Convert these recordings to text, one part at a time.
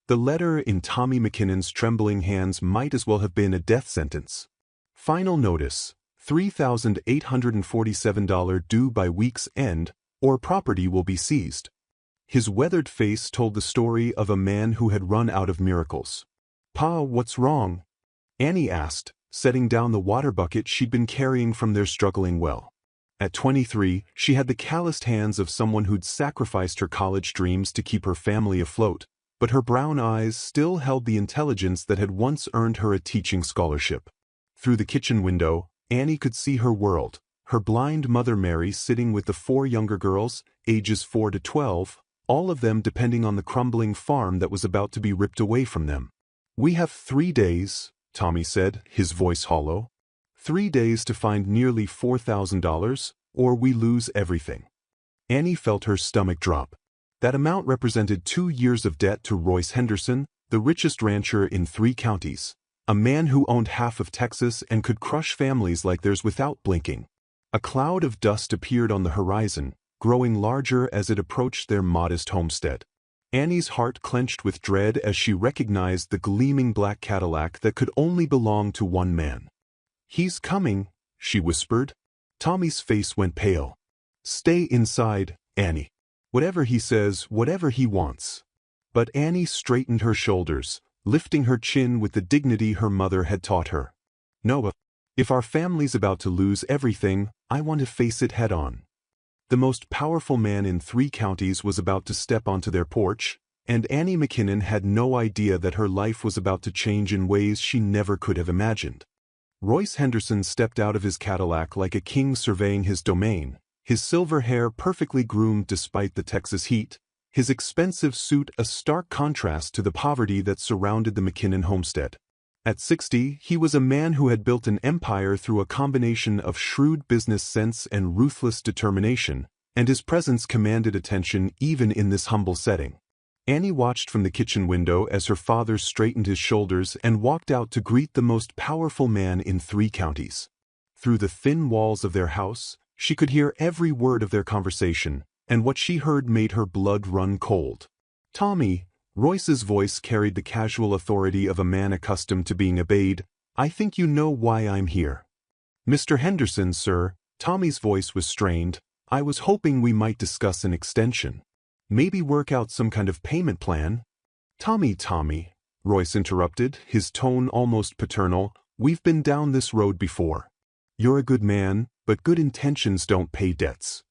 The letter in Tommy McKinnon's trembling hands might as well have been a death sentence. Final notice: $3,847 due by week's end, or property will be seized. His weathered face told the story of a man who had run out of miracles. "Pa, what's wrong?" Annie asked, setting down the water bucket she'd been carrying from their struggling well. At 23, she had the calloused hands of someone who'd sacrificed her college dreams to keep her family afloat, but her brown eyes still held the intelligence that had once earned her a teaching scholarship. Through the kitchen window, Annie could see her world, her blind mother Mary sitting with the 4 younger girls, ages 4 to 12, all of them depending on the crumbling farm that was about to be ripped away from them. "We have 3 days, Tommy said, his voice hollow. 3 days to find nearly $4,000, or we lose everything." Annie felt her stomach drop. That amount represented 2 years of debt to Royce Henderson, the richest rancher in 3 counties, a man who owned half of Texas and could crush families like theirs without blinking. A cloud of dust appeared on the horizon, growing larger as it approached their modest homestead. Annie's heart clenched with dread as she recognized the gleaming black Cadillac that could only belong to one man. "He's coming," she whispered. Tommy's face went pale. "Stay inside, Annie. Whatever he says, whatever he wants." But Annie straightened her shoulders, lifting her chin with the dignity her mother had taught her. "No, if our family's about to lose everything, I want to face it head on." The most powerful man in 3 counties was about to step onto their porch, and Annie McKinnon had no idea that her life was about to change in ways she never could have imagined. Royce Henderson stepped out of his Cadillac like a king surveying his domain, his silver hair perfectly groomed despite the Texas heat, his expensive suit a stark contrast to the poverty that surrounded the McKinnon homestead. At 60, he was a man who had built an empire through a combination of shrewd business sense and ruthless determination, and his presence commanded attention even in this humble setting. Annie watched from the kitchen window as her father straightened his shoulders and walked out to greet the most powerful man in 3 counties. Through the thin walls of their house, she could hear every word of their conversation, and what she heard made her blood run cold. "Tommy," Royce's voice carried the casual authority of a man accustomed to being obeyed, "I think you know why I'm here." "Mr. Henderson, sir," Tommy's voice was strained, "I was hoping we might discuss an extension. Maybe work out some kind of payment plan." Tommy," Royce interrupted, his tone almost paternal, "we've been down this road before. You're a good man, but good intentions don't pay debts."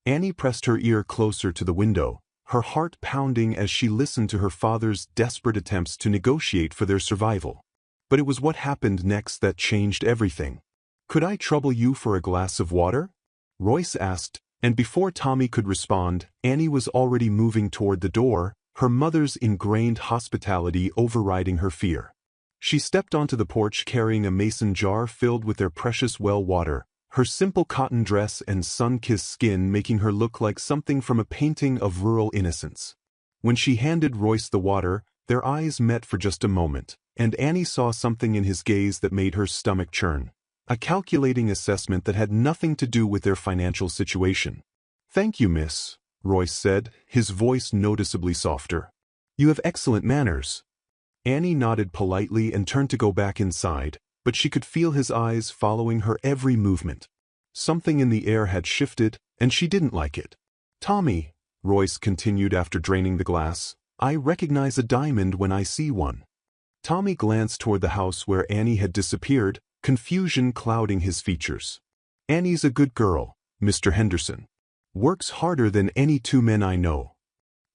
Annie pressed her ear closer to the window, her heart pounding as she listened to her father's desperate attempts to negotiate for their survival. But it was what happened next that changed everything. "Could I trouble you for a glass of water?" Royce asked, and before Tommy could respond, Annie was already moving toward the door, her mother's ingrained hospitality overriding her fear. She stepped onto the porch carrying a mason jar filled with their precious well water, her simple cotton dress and sun-kissed skin making her look like something from a painting of rural innocence. When she handed Royce the water, their eyes met for just a moment, and Annie saw something in his gaze that made her stomach churn. A calculating assessment that had nothing to do with their financial situation. "Thank you, miss," Royce said, his voice noticeably softer. "You have excellent manners." Annie nodded politely and turned to go back inside, but she could feel his eyes following her every movement. Something in the air had shifted, and she didn't like it. "Tommy," Royce continued after draining the glass, "I recognize a diamond when I see one." Tommy glanced toward the house where Annie had disappeared, confusion clouding his features. "Annie's a good girl, Mr. Henderson. Works harder than any 2 men I know."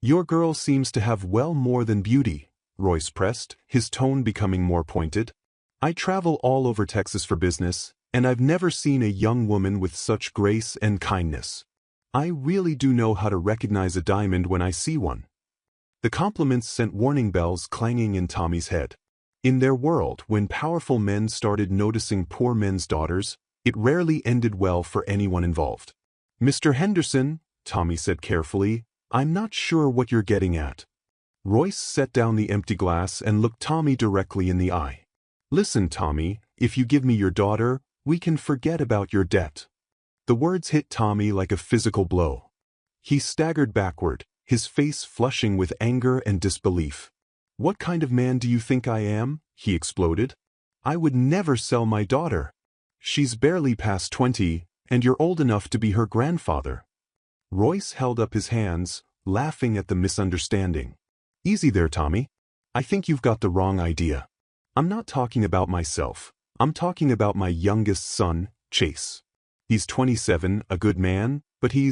"Your girl seems to have well more than beauty," Royce pressed, his tone becoming more pointed. "I travel all over Texas for business, and I've never seen a young woman with such grace and kindness. I really do know how to recognize a diamond when I see one." The compliments sent warning bells clanging in Tommy's head. In their world, when powerful men started noticing poor men's daughters, it rarely ended well for anyone involved. "Mr. Henderson," Tommy said carefully, "I'm not sure what you're getting at." Royce set down the empty glass and looked Tommy directly in the eye. "Listen, Tommy, if you give me your daughter, we can forget about your debt." The words hit Tommy like a physical blow. He staggered backward, his face flushing with anger and disbelief. What kind of man do you think I am? He exploded. I would never sell my daughter. She's barely past 20, and you're old enough to be her grandfather. Royce held up his hands, laughing at the misunderstanding. Easy there, Tommy. I think you've got the wrong idea. I'm not talking about myself. I'm talking about my youngest son, Chase. He's 27, a good man, but he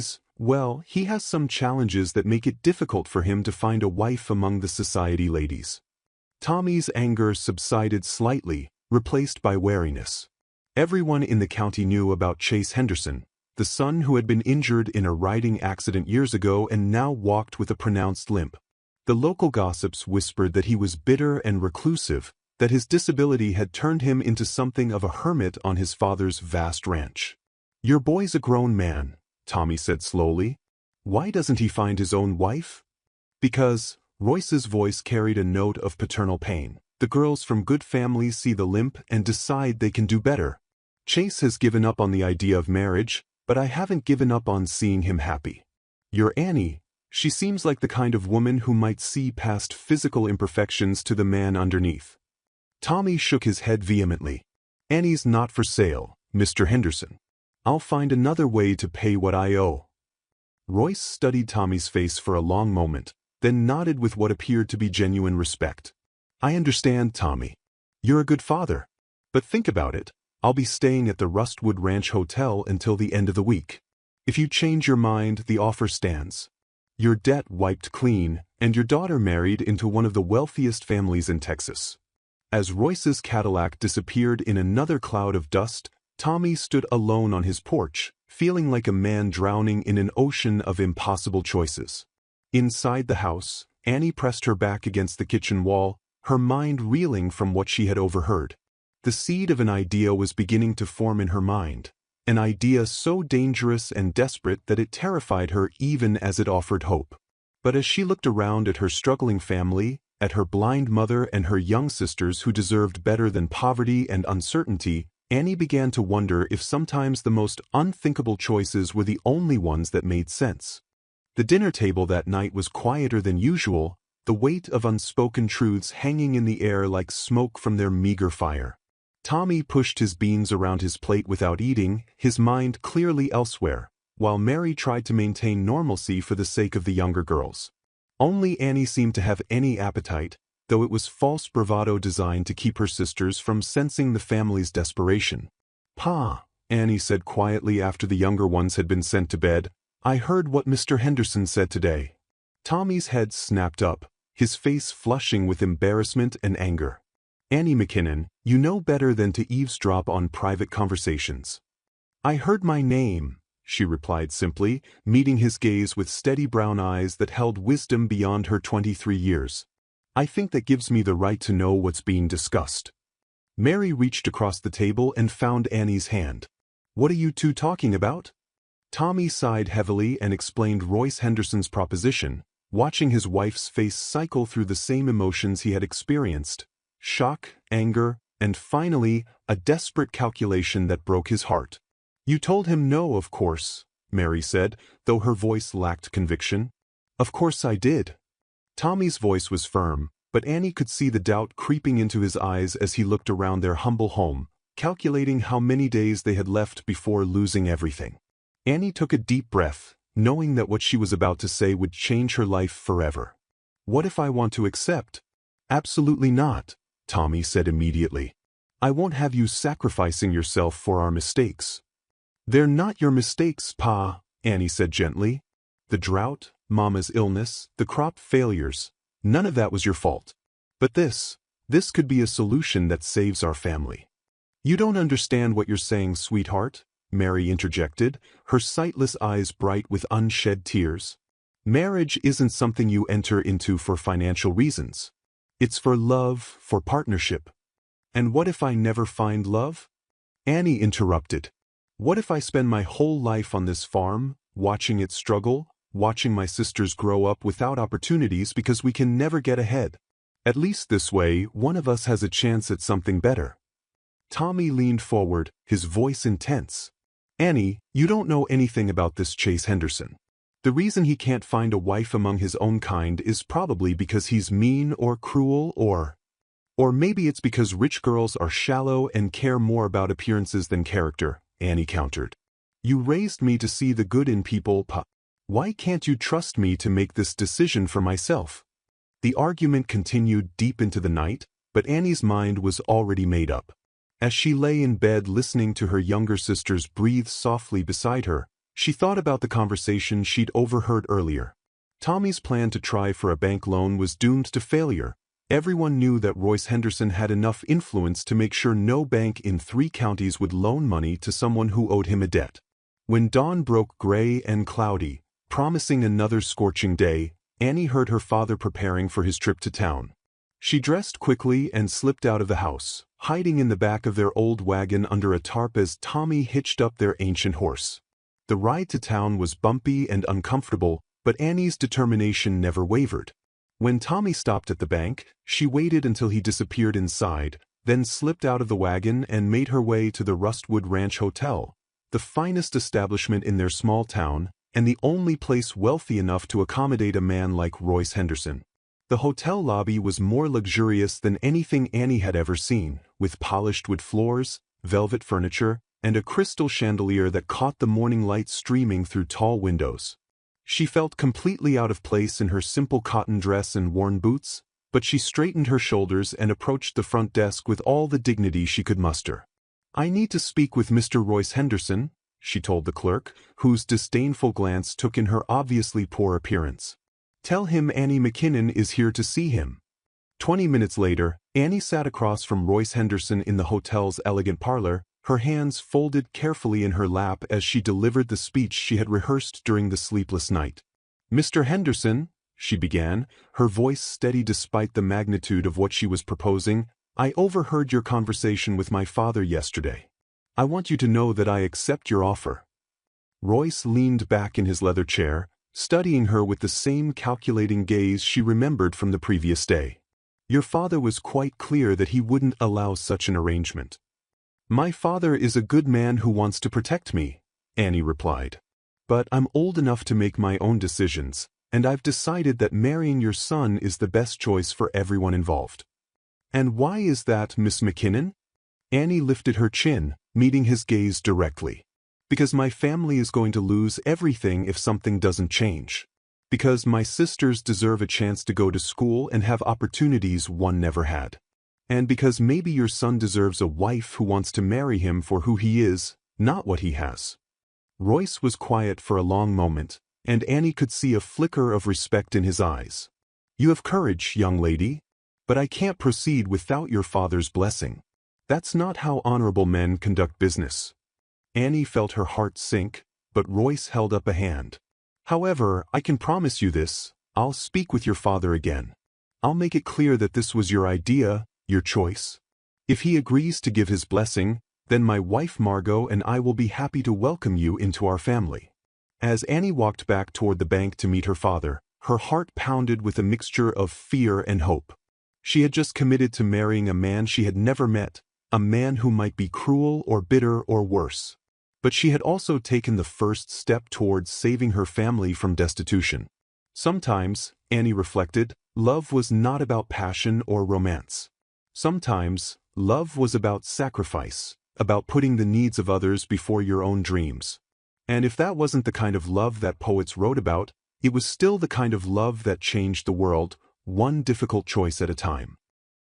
has some challenges that make it difficult for him to find a wife among the society ladies. Tommy's anger subsided slightly, replaced by wariness. Everyone in the county knew about Chase Henderson, the son who had been injured in a riding accident years ago and now walked with a pronounced limp. The local gossips whispered that he was bitter and reclusive, that his disability had turned him into something of a hermit on his father's vast ranch. Your boy's a grown man, Tommy said slowly. Why doesn't he find his own wife? Because, Royce's voice carried a note of paternal pain. The girls from good families see the limp and decide they can do better. Chase has given up on the idea of marriage, but I haven't given up on seeing him happy. Your Annie, she seems like the kind of woman who might see past physical imperfections to the man underneath. Tommy shook his head vehemently. Annie's not for sale, Mr. Henderson. I'll find another way to pay what I owe. Royce studied Tommy's face for a long moment, then nodded with what appeared to be genuine respect. I understand, Tommy. You're a good father. But think about it. I'll be staying at the Rustwood Ranch Hotel until the end of the week. If you change your mind, the offer stands. Your debt wiped clean, and your daughter married into one of the wealthiest families in Texas. As Royce's Cadillac disappeared in another cloud of dust, Tommy stood alone on his porch, feeling like a man drowning in an ocean of impossible choices. Inside the house, Annie pressed her back against the kitchen wall, her mind reeling from what she had overheard. The seed of an idea was beginning to form in her mind, an idea so dangerous and desperate that it terrified her even as it offered hope. But as she looked around at her struggling family, at her blind mother and her young sisters who deserved better than poverty and uncertainty, Annie began to wonder if sometimes the most unthinkable choices were the only ones that made sense. The dinner table that night was quieter than usual, the weight of unspoken truths hanging in the air like smoke from their meager fire. Tommy pushed his beans around his plate without eating, his mind clearly elsewhere, while Mary tried to maintain normalcy for the sake of the younger girls. Only Annie seemed to have any appetite, though it was false bravado designed to keep her sisters from sensing the family's desperation. Pa, Annie said quietly after the younger ones had been sent to bed, I heard what Mr. Henderson said today. Tommy's head snapped up, his face flushing with embarrassment and anger. Annie McKinnon, you know better than to eavesdrop on private conversations. I heard my name, she replied simply, meeting his gaze with steady brown eyes that held wisdom beyond her 23 years. I think that gives me the right to know what's being discussed. Mary reached across the table and found Annie's hand. What are you two talking about? Tommy sighed heavily and explained Royce Henderson's proposition, watching his wife's face cycle through the same emotions he had experienced. Shock, anger, and finally, a desperate calculation that broke his heart. You told him no, of course, Mary said, though her voice lacked conviction. Of course I did. Tommy's voice was firm, but Annie could see the doubt creeping into his eyes as he looked around their humble home, calculating how many days they had left before losing everything. Annie took a deep breath, knowing that what she was about to say would change her life forever. What if I want to accept? Absolutely not, Tommy said immediately. I won't have you sacrificing yourself for our mistakes. They're not your mistakes, Pa, Annie said gently. The drought, Mama's illness, the crop failures, none of that was your fault. But this could be a solution that saves our family. You don't understand what you're saying, sweetheart, Mary interjected, her sightless eyes bright with unshed tears. Marriage isn't something you enter into for financial reasons. It's for love, for partnership. And what if I never find love? Annie interrupted. What if I spend my whole life on this farm, watching it struggle, watching my sisters grow up without opportunities because we can never get ahead? At least this way, one of us has a chance at something better. Tommy leaned forward, his voice intense. Annie, you don't know anything about this Chase Henderson. The reason he can't find a wife among his own kind is probably because he's mean or cruel or maybe it's because rich girls are shallow and care more about appearances than character, Annie countered. You raised me to see the good in people, Pa. Why can't you trust me to make this decision for myself? The argument continued deep into the night, but Annie's mind was already made up. As she lay in bed listening to her younger sisters breathe softly beside her, she thought about the conversation she'd overheard earlier. Tommy's plan to try for a bank loan was doomed to failure. Everyone knew that Royce Henderson had enough influence to make sure no bank in 3 counties would loan money to someone who owed him a debt. When dawn broke gray and cloudy, promising another scorching day, Annie heard her father preparing for his trip to town. She dressed quickly and slipped out of the house, hiding in the back of their old wagon under a tarp as Tommy hitched up their ancient horse. The ride to town was bumpy and uncomfortable, but Annie's determination never wavered. When Tommy stopped at the bank, she waited until he disappeared inside, then slipped out of the wagon and made her way to the Rustwood Ranch Hotel, the finest establishment in their small town, and the only place wealthy enough to accommodate a man like Royce Henderson. The hotel lobby was more luxurious than anything Annie had ever seen, with polished wood floors, velvet furniture, and a crystal chandelier that caught the morning light streaming through tall windows. She felt completely out of place in her simple cotton dress and worn boots, but she straightened her shoulders and approached the front desk with all the dignity she could muster. I need to speak with Mr. Royce Henderson, she told the clerk, whose disdainful glance took in her obviously poor appearance. Tell him Annie McKinnon is here to see him. 20 minutes later, Annie sat across from Royce Henderson in the hotel's elegant parlor, her hands folded carefully in her lap as she delivered the speech she had rehearsed during the sleepless night. Mr. Henderson, she began, her voice steady despite the magnitude of what she was proposing, I overheard your conversation with my father yesterday. I want you to know that I accept your offer. Royce leaned back in his leather chair, studying her with the same calculating gaze she remembered from the previous day. Your father was quite clear that he wouldn't allow such an arrangement. My father is a good man who wants to protect me, Annie replied. But I'm old enough to make my own decisions, and I've decided that marrying your son is the best choice for everyone involved. And why is that, Miss McKinnon? Annie lifted her chin, meeting his gaze directly. Because my family is going to lose everything if something doesn't change. Because my sisters deserve a chance to go to school and have opportunities one never had. And because maybe your son deserves a wife who wants to marry him for who he is, not what he has. Royce was quiet for a long moment, and Annie could see a flicker of respect in his eyes. You have courage, young lady, but I can't proceed without your father's blessing. That's not how honorable men conduct business. Annie felt her heart sink, but Royce held up a hand. However, I can promise you this, I'll speak with your father again. I'll make it clear that this was your idea, your choice. If he agrees to give his blessing, then my wife Margot and I will be happy to welcome you into our family. As Annie walked back toward the bank to meet her father, her heart pounded with a mixture of fear and hope. She had just committed to marrying a man she had never met, a man who might be cruel or bitter or worse. But she had also taken the first step towards saving her family from destitution. Sometimes, Annie reflected, love was not about passion or romance. Sometimes, love was about sacrifice, about putting the needs of others before your own dreams. And if that wasn't the kind of love that poets wrote about, it was still the kind of love that changed the world, one difficult choice at a time.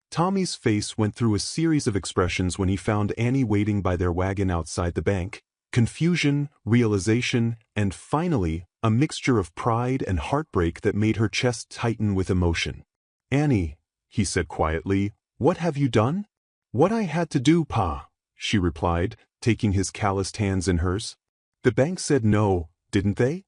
Tommy's face went through a series of expressions when he found Annie waiting by their wagon outside the bank: confusion, realization, and finally, a mixture of pride and heartbreak that made her chest tighten with emotion. Annie, he said quietly, what have you done? What I had to do, Pa, she replied, taking his calloused hands in hers. The bank said no, didn't they?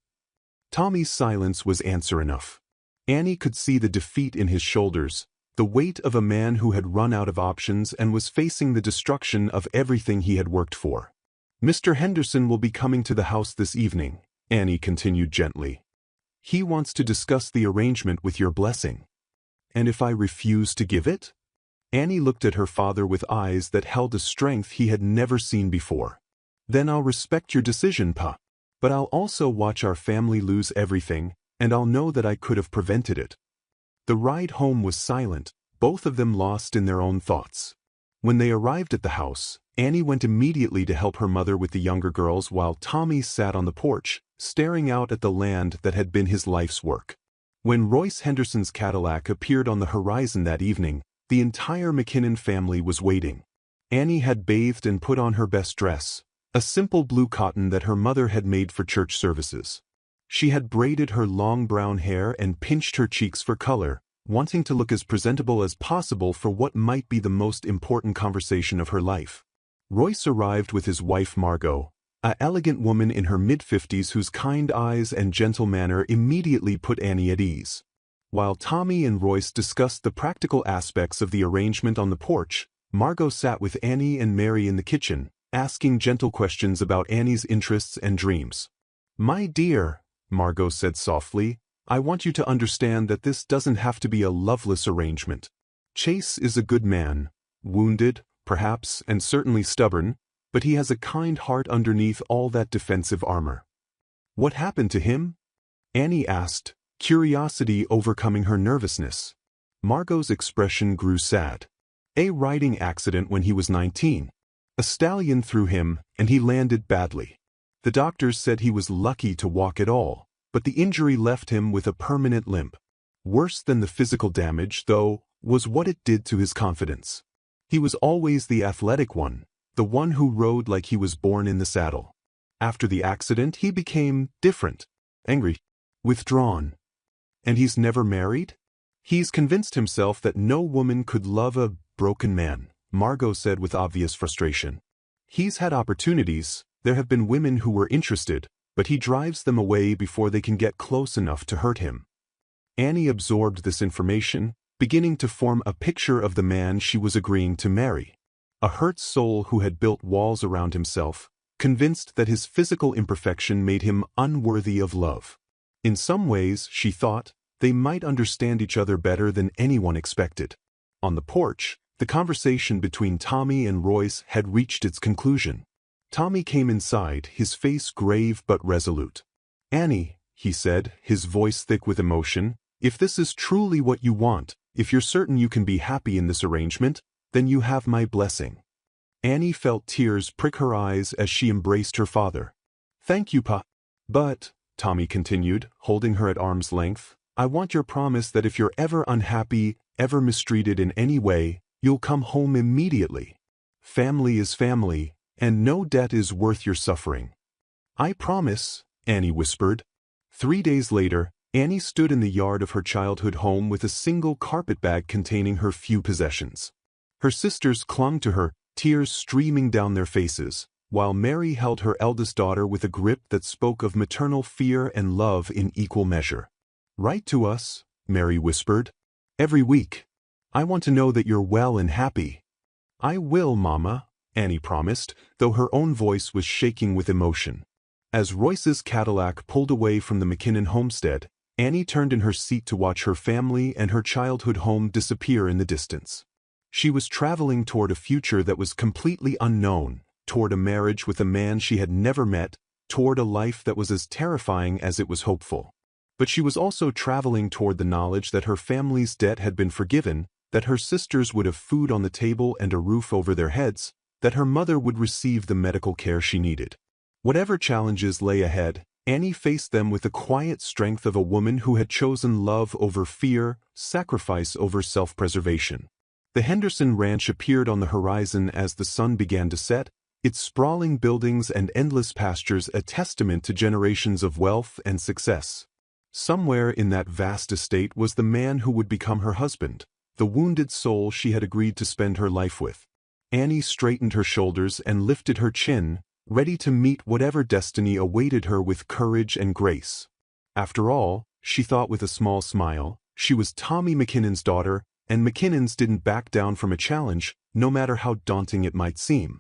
Tommy's silence was answer enough. Annie could see the defeat in his shoulders, the weight of a man who had run out of options and was facing the destruction of everything he had worked for. Mr. Henderson will be coming to the house this evening, Annie continued gently. He wants to discuss the arrangement with your blessing. And if I refuse to give it? Annie looked at her father with eyes that held a strength he had never seen before. Then I'll respect your decision, Pa. But I'll also watch our family lose everything, and I'll know that I could have prevented it. The ride home was silent, both of them lost in their own thoughts. When they arrived at the house, Annie went immediately to help her mother with the younger girls while Tommy sat on the porch, staring out at the land that had been his life's work. When Royce Henderson's Cadillac appeared on the horizon that evening, the entire McKinnon family was waiting. Annie had bathed and put on her best dress, a simple blue cotton that her mother had made for church services. She had braided her long brown hair and pinched her cheeks for color, wanting to look as presentable as possible for what might be the most important conversation of her life. Royce arrived with his wife Margot, an elegant woman in her mid-50s whose kind eyes and gentle manner immediately put Annie at ease. While Tommy and Royce discussed the practical aspects of the arrangement on the porch, Margot sat with Annie and Mary in the kitchen, asking gentle questions about Annie's interests and dreams. "My dear," Margot said softly, "I want you to understand that this doesn't have to be a loveless arrangement. Chase is a good man, wounded, perhaps, and certainly stubborn, but he has a kind heart underneath all that defensive armor." "What happened to him?" Annie asked, curiosity overcoming her nervousness. Margot's expression grew sad. "A riding accident when he was 19. A stallion threw him, and he landed badly. The doctors said he was lucky to walk at all, but the injury left him with a permanent limp. Worse than the physical damage, though, was what it did to his confidence. He was always the athletic one, the one who rode like he was born in the saddle. After the accident, he became different, angry, withdrawn. And he's never married? He's convinced himself that no woman could love a broken man," Margot said with obvious frustration. "He's had opportunities, there have been women who were interested, but he drives them away before they can get close enough to hurt him." Annie absorbed this information, beginning to form a picture of the man she was agreeing to marry. A hurt soul who had built walls around himself, convinced that his physical imperfection made him unworthy of love. In some ways, she thought, they might understand each other better than anyone expected. On the porch, the conversation between Tommy and Royce had reached its conclusion. Tommy came inside, his face grave but resolute. "Annie," he said, his voice thick with emotion, "if this is truly what you want, if you're certain you can be happy in this arrangement, then you have my blessing." Annie felt tears prick her eyes as she embraced her father. "Thank you, Pa. But," Tommy continued, holding her at arm's length, "I want your promise that if you're ever unhappy, ever mistreated in any way, you'll come home immediately. Family is family, and no debt is worth your suffering." "I promise," Annie whispered. 3 days later, Annie stood in the yard of her childhood home with a single carpet bag containing her few possessions. Her sisters clung to her, tears streaming down their faces, while Mary held her eldest daughter with a grip that spoke of maternal fear and love in equal measure. "Write to us," Mary whispered. "Every week. I want to know that you're well and happy." "I will, Mama," Annie promised, though her own voice was shaking with emotion. As Royce's Cadillac pulled away from the McKinnon homestead, Annie turned in her seat to watch her family and her childhood home disappear in the distance. She was traveling toward a future that was completely unknown, toward a marriage with a man she had never met, toward a life that was as terrifying as it was hopeful. But she was also traveling toward the knowledge that her family's debt had been forgiven, that her sisters would have food on the table and a roof over their heads, that her mother would receive the medical care she needed. Whatever challenges lay ahead, Annie faced them with the quiet strength of a woman who had chosen love over fear, sacrifice over self-preservation. The Henderson Ranch appeared on the horizon as the sun began to set, its sprawling buildings and endless pastures a testament to generations of wealth and success. Somewhere in that vast estate was the man who would become her husband, the wounded soul she had agreed to spend her life with. Annie straightened her shoulders and lifted her chin, ready to meet whatever destiny awaited her with courage and grace. After all, she thought with a small smile, she was Tommy McKinnon's daughter, and McKinnons didn't back down from a challenge, no matter how daunting it might seem.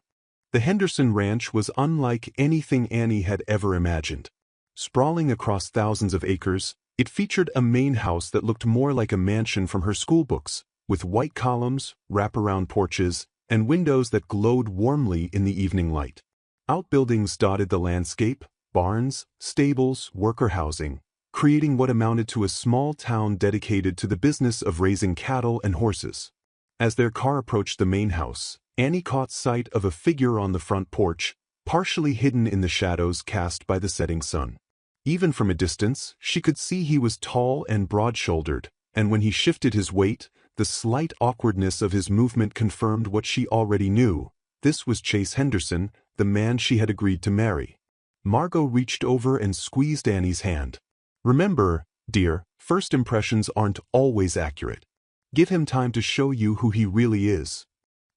The Henderson Ranch was unlike anything Annie had ever imagined. Sprawling across thousands of acres, it featured a main house that looked more like a mansion from her schoolbooks, with white columns, wraparound porches, and windows that glowed warmly in the evening light. Outbuildings dotted the landscape, barns, stables, worker housing, creating what amounted to a small town dedicated to the business of raising cattle and horses. As their car approached the main house, Annie caught sight of a figure on the front porch, partially hidden in the shadows cast by the setting sun. Even from a distance, she could see he was tall and broad-shouldered, and when he shifted his weight, the slight awkwardness of his movement confirmed what she already knew. This was Chase Henderson, the man she had agreed to marry. Margot reached over and squeezed Annie's hand. "Remember, dear, first impressions aren't always accurate. Give him time to show you who he really is."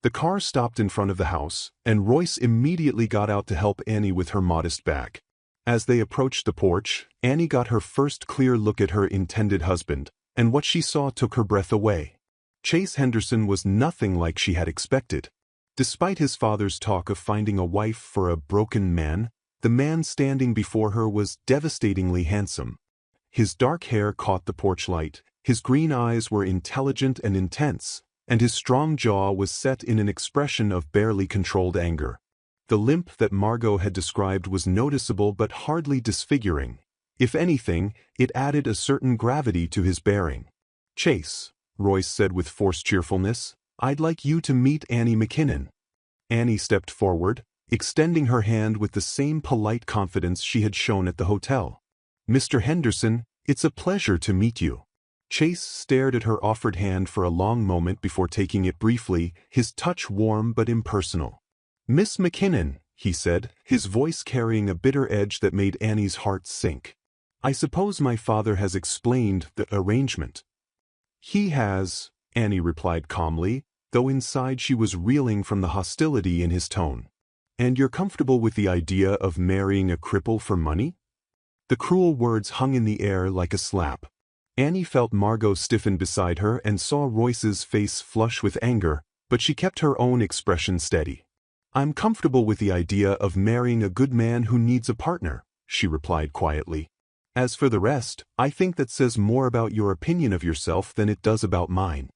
The car stopped in front of the house, and Royce immediately got out to help Annie with her modest bag. As they approached the porch, Annie got her first clear look at her intended husband, and what she saw took her breath away. Chase Henderson was nothing like she had expected. Despite his father's talk of finding a wife for a broken man, the man standing before her was devastatingly handsome. His dark hair caught the porch light, his green eyes were intelligent and intense, and his strong jaw was set in an expression of barely controlled anger. The limp that Margot had described was noticeable but hardly disfiguring. If anything, it added a certain gravity to his bearing. "Chase," Royce said with forced cheerfulness, "I'd like you to meet Annie McKinnon." Annie stepped forward, extending her hand with the same polite confidence she had shown at the hotel. "Mr. Henderson, it's a pleasure to meet you." Chase stared at her offered hand for a long moment before taking it briefly, his touch warm but impersonal. "Miss McKinnon," he said, his voice carrying a bitter edge that made Annie's heart sink. "I suppose my father has explained the arrangement." "He has," Annie replied calmly, though inside she was reeling from the hostility in his tone. "And you're comfortable with the idea of marrying a cripple for money?" The cruel words hung in the air like a slap. Annie felt Margot stiffen beside her and saw Royce's face flush with anger, but she kept her own expression steady. "I'm comfortable with the idea of marrying a good man who needs a partner," she replied quietly. "As for the rest, I think that says more about your opinion of yourself than it does about mine."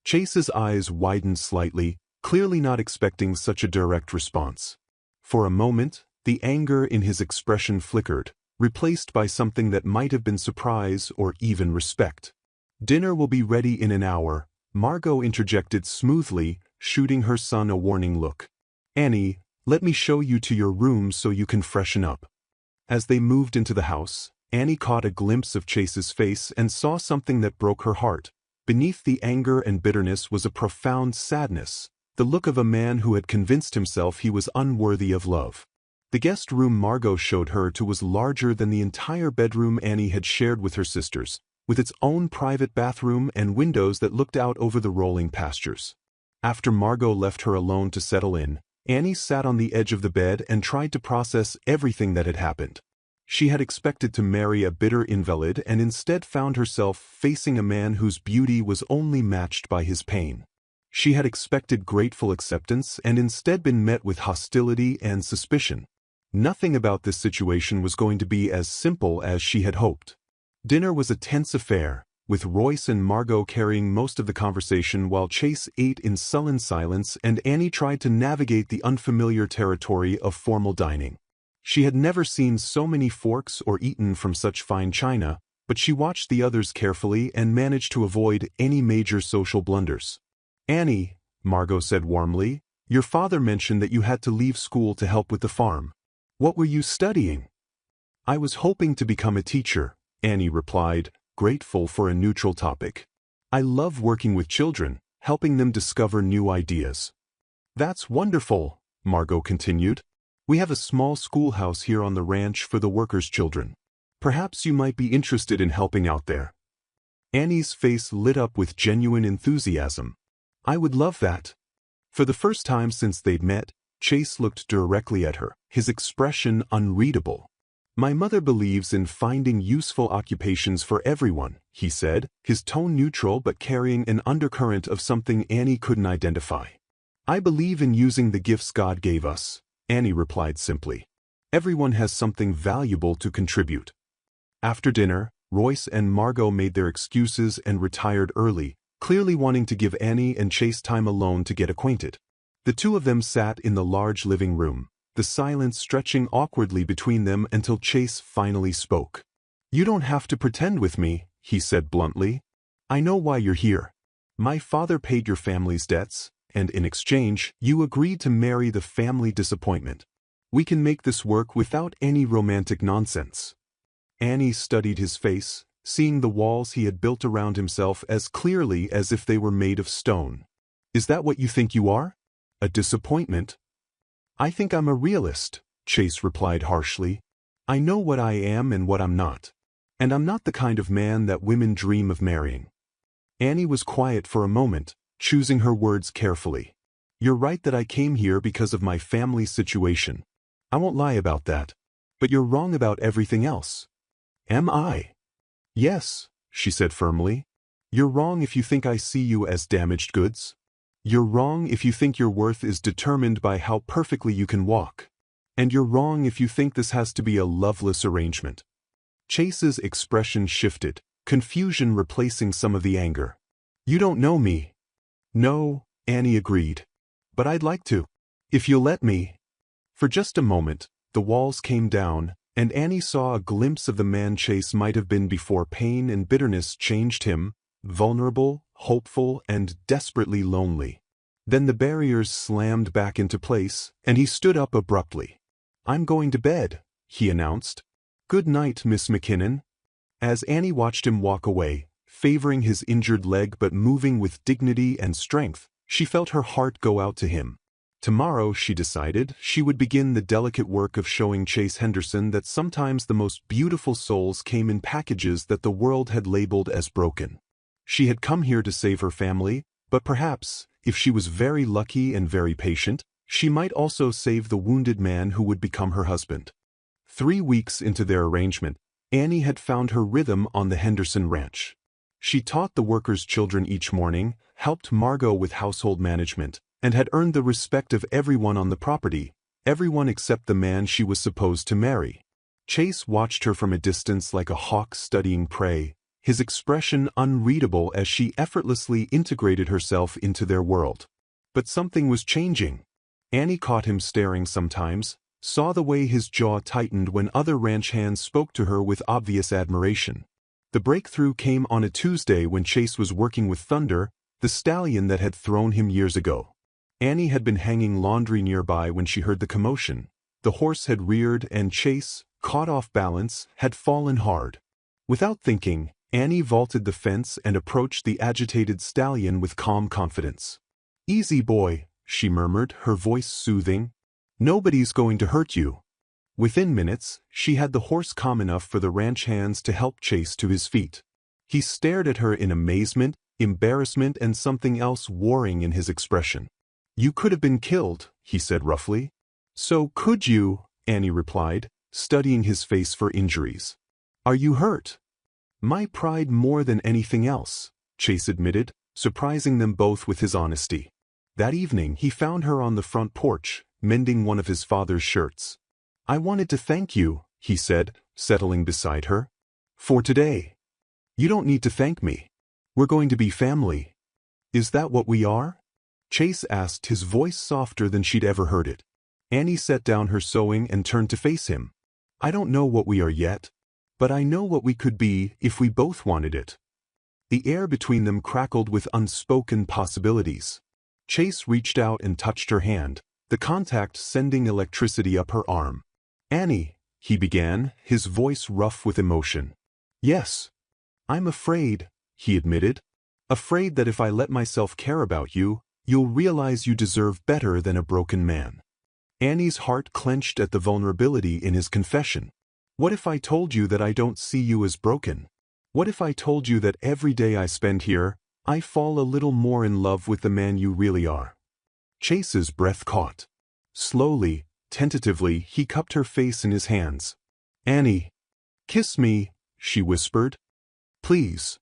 Chase's eyes widened slightly, clearly not expecting such a direct response. For a moment, the anger in his expression flickered, replaced by something that might have been surprise or even respect. "Dinner will be ready in an hour," Margot interjected smoothly, shooting her son a warning look. "Annie, let me show you to your room so you can freshen up." As they moved into the house, Annie caught a glimpse of Chase's face and saw something that broke her heart. Beneath the anger and bitterness was a profound sadness, the look of a man who had convinced himself he was unworthy of love. The guest room Margot showed her to was larger than the entire bedroom Annie had shared with her sisters, with its own private bathroom and windows that looked out over the rolling pastures. After Margot left her alone to settle in, Annie sat on the edge of the bed and tried to process everything that had happened. She had expected to marry a bitter invalid and instead found herself facing a man whose beauty was only matched by his pain. She had expected grateful acceptance and instead been met with hostility and suspicion. Nothing about this situation was going to be as simple as she had hoped. Dinner was a tense affair, with Royce and Margot carrying most of the conversation while Chase ate in sullen silence and Annie tried to navigate the unfamiliar territory of formal dining. She had never seen so many forks or eaten from such fine china, but she watched the others carefully and managed to avoid any major social blunders. "Annie," Margot said warmly, "your father mentioned that you had to leave school to help with the farm. What were you studying?" "I was hoping to become a teacher," Annie replied, grateful for a neutral topic. "I love working with children, helping them discover new ideas." "That's wonderful," Margot continued. "We have a small schoolhouse here on the ranch for the workers' children. Perhaps you might be interested in helping out there." Annie's face lit up with genuine enthusiasm. "I would love that." For the first time since they'd met, Chase looked directly at her, his expression unreadable. "My mother believes in finding useful occupations for everyone," he said, his tone neutral but carrying an undercurrent of something Annie couldn't identify. "I believe in using the gifts God gave us," Annie replied simply. "Everyone has something valuable to contribute." After dinner, Royce and Margot made their excuses and retired early, clearly wanting to give Annie and Chase time alone to get acquainted. The two of them sat in the large living room, the silence stretching awkwardly between them until Chase finally spoke. "You don't have to pretend with me," he said bluntly. "I know why you're here. My father paid your family's debts, and in exchange, you agreed to marry the family disappointment. We can make this work without any romantic nonsense." Annie studied his face, seeing the walls he had built around himself as clearly as if they were made of stone. "Is that what you think you are? A disappointment?" "I think I'm a realist," Chase replied harshly. "I know what I am and what I'm not. And I'm not the kind of man that women dream of marrying." Annie was quiet for a moment, choosing her words carefully. "You're right that I came here because of my family's situation. I won't lie about that. But you're wrong about everything else." "Am I?" "Yes," she said firmly. "You're wrong if you think I see you as damaged goods. You're wrong if you think your worth is determined by how perfectly you can walk. And you're wrong if you think this has to be a loveless arrangement." Chase's expression shifted, confusion replacing some of the anger. "You don't know me." "No," Annie agreed. "But I'd like to. If you'll let me." For just a moment, the walls came down, and Annie saw a glimpse of the man Chase might have been before pain and bitterness changed him, vulnerable, hopeful, and desperately lonely. Then the barriers slammed back into place, and he stood up abruptly. "I'm going to bed," he announced. "Good night, Miss McKinnon." As Annie watched him walk away, favoring his injured leg but moving with dignity and strength, she felt her heart go out to him. Tomorrow, she decided, she would begin the delicate work of showing Chase Henderson that sometimes the most beautiful souls came in packages that the world had labeled as broken. She had come here to save her family, but perhaps, if she was very lucky and very patient, she might also save the wounded man who would become her husband. 3 weeks into their arrangement, Annie had found her rhythm on the Henderson ranch. She taught the workers' children each morning, helped Margot with household management, and had earned the respect of everyone on the property, everyone except the man she was supposed to marry. Chase watched her from a distance like a hawk studying prey, his expression unreadable as she effortlessly integrated herself into their world. But something was changing. Annie caught him staring sometimes, saw the way his jaw tightened when other ranch hands spoke to her with obvious admiration. The breakthrough came on a Tuesday when Chase was working with Thunder, the stallion that had thrown him years ago. Annie had been hanging laundry nearby when she heard the commotion. The horse had reared and Chase, caught off balance, had fallen hard. Without thinking, Annie vaulted the fence and approached the agitated stallion with calm confidence. "Easy, boy," she murmured, her voice soothing. "Nobody's going to hurt you." Within minutes, she had the horse calm enough for the ranch hands to help Chase to his feet. He stared at her in amazement, embarrassment, and something else warring in his expression. "You could have been killed," he said roughly. "So could you," Annie replied, studying his face for injuries. "Are you hurt?" "My pride more than anything else," Chase admitted, surprising them both with his honesty. That evening he found her on the front porch, mending one of his father's shirts. "I wanted to thank you," he said, settling beside her. "For today." "You don't need to thank me. We're going to be family." "Is that what we are?" Chase asked, his voice softer than she'd ever heard it. Annie set down her sewing and turned to face him. "I don't know what we are yet, but I know what we could be if we both wanted it." The air between them crackled with unspoken possibilities. Chase reached out and touched her hand, the contact sending electricity up her arm. "Annie," he began, his voice rough with emotion. "Yes. I'm afraid," he admitted. "Afraid that if I let myself care about you, you'll realize you deserve better than a broken man." Annie's heart clenched at the vulnerability in his confession. "What if I told you that I don't see you as broken? What if I told you that every day I spend here, I fall a little more in love with the man you really are?" Chase's breath caught. Slowly, tentatively, he cupped her face in his hands. "Annie, kiss me," she whispered. "Please."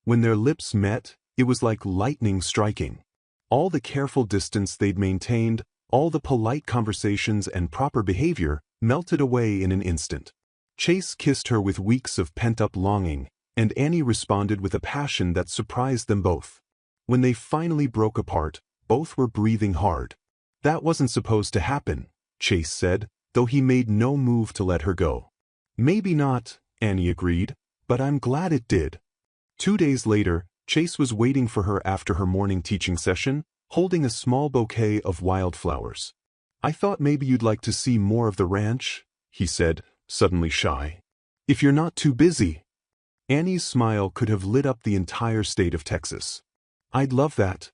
When their lips met, it was like lightning striking. All the careful distance they'd maintained, all the polite conversations and proper behavior, melted away in an instant. Chase kissed her with weeks of pent-up longing, and Annie responded with a passion that surprised them both. When they finally broke apart, both were breathing hard. "That wasn't supposed to happen," Chase said, though he made no move to let her go. Maybe not, Annie agreed, but I'm glad it did. 2 days later, Chase was waiting for her after her morning teaching session, holding a small bouquet of wildflowers. I thought maybe you'd like to see more of the ranch, he said, suddenly shy. If you're not too busy. Annie's smile could have lit up the entire state of Texas. I'd love that.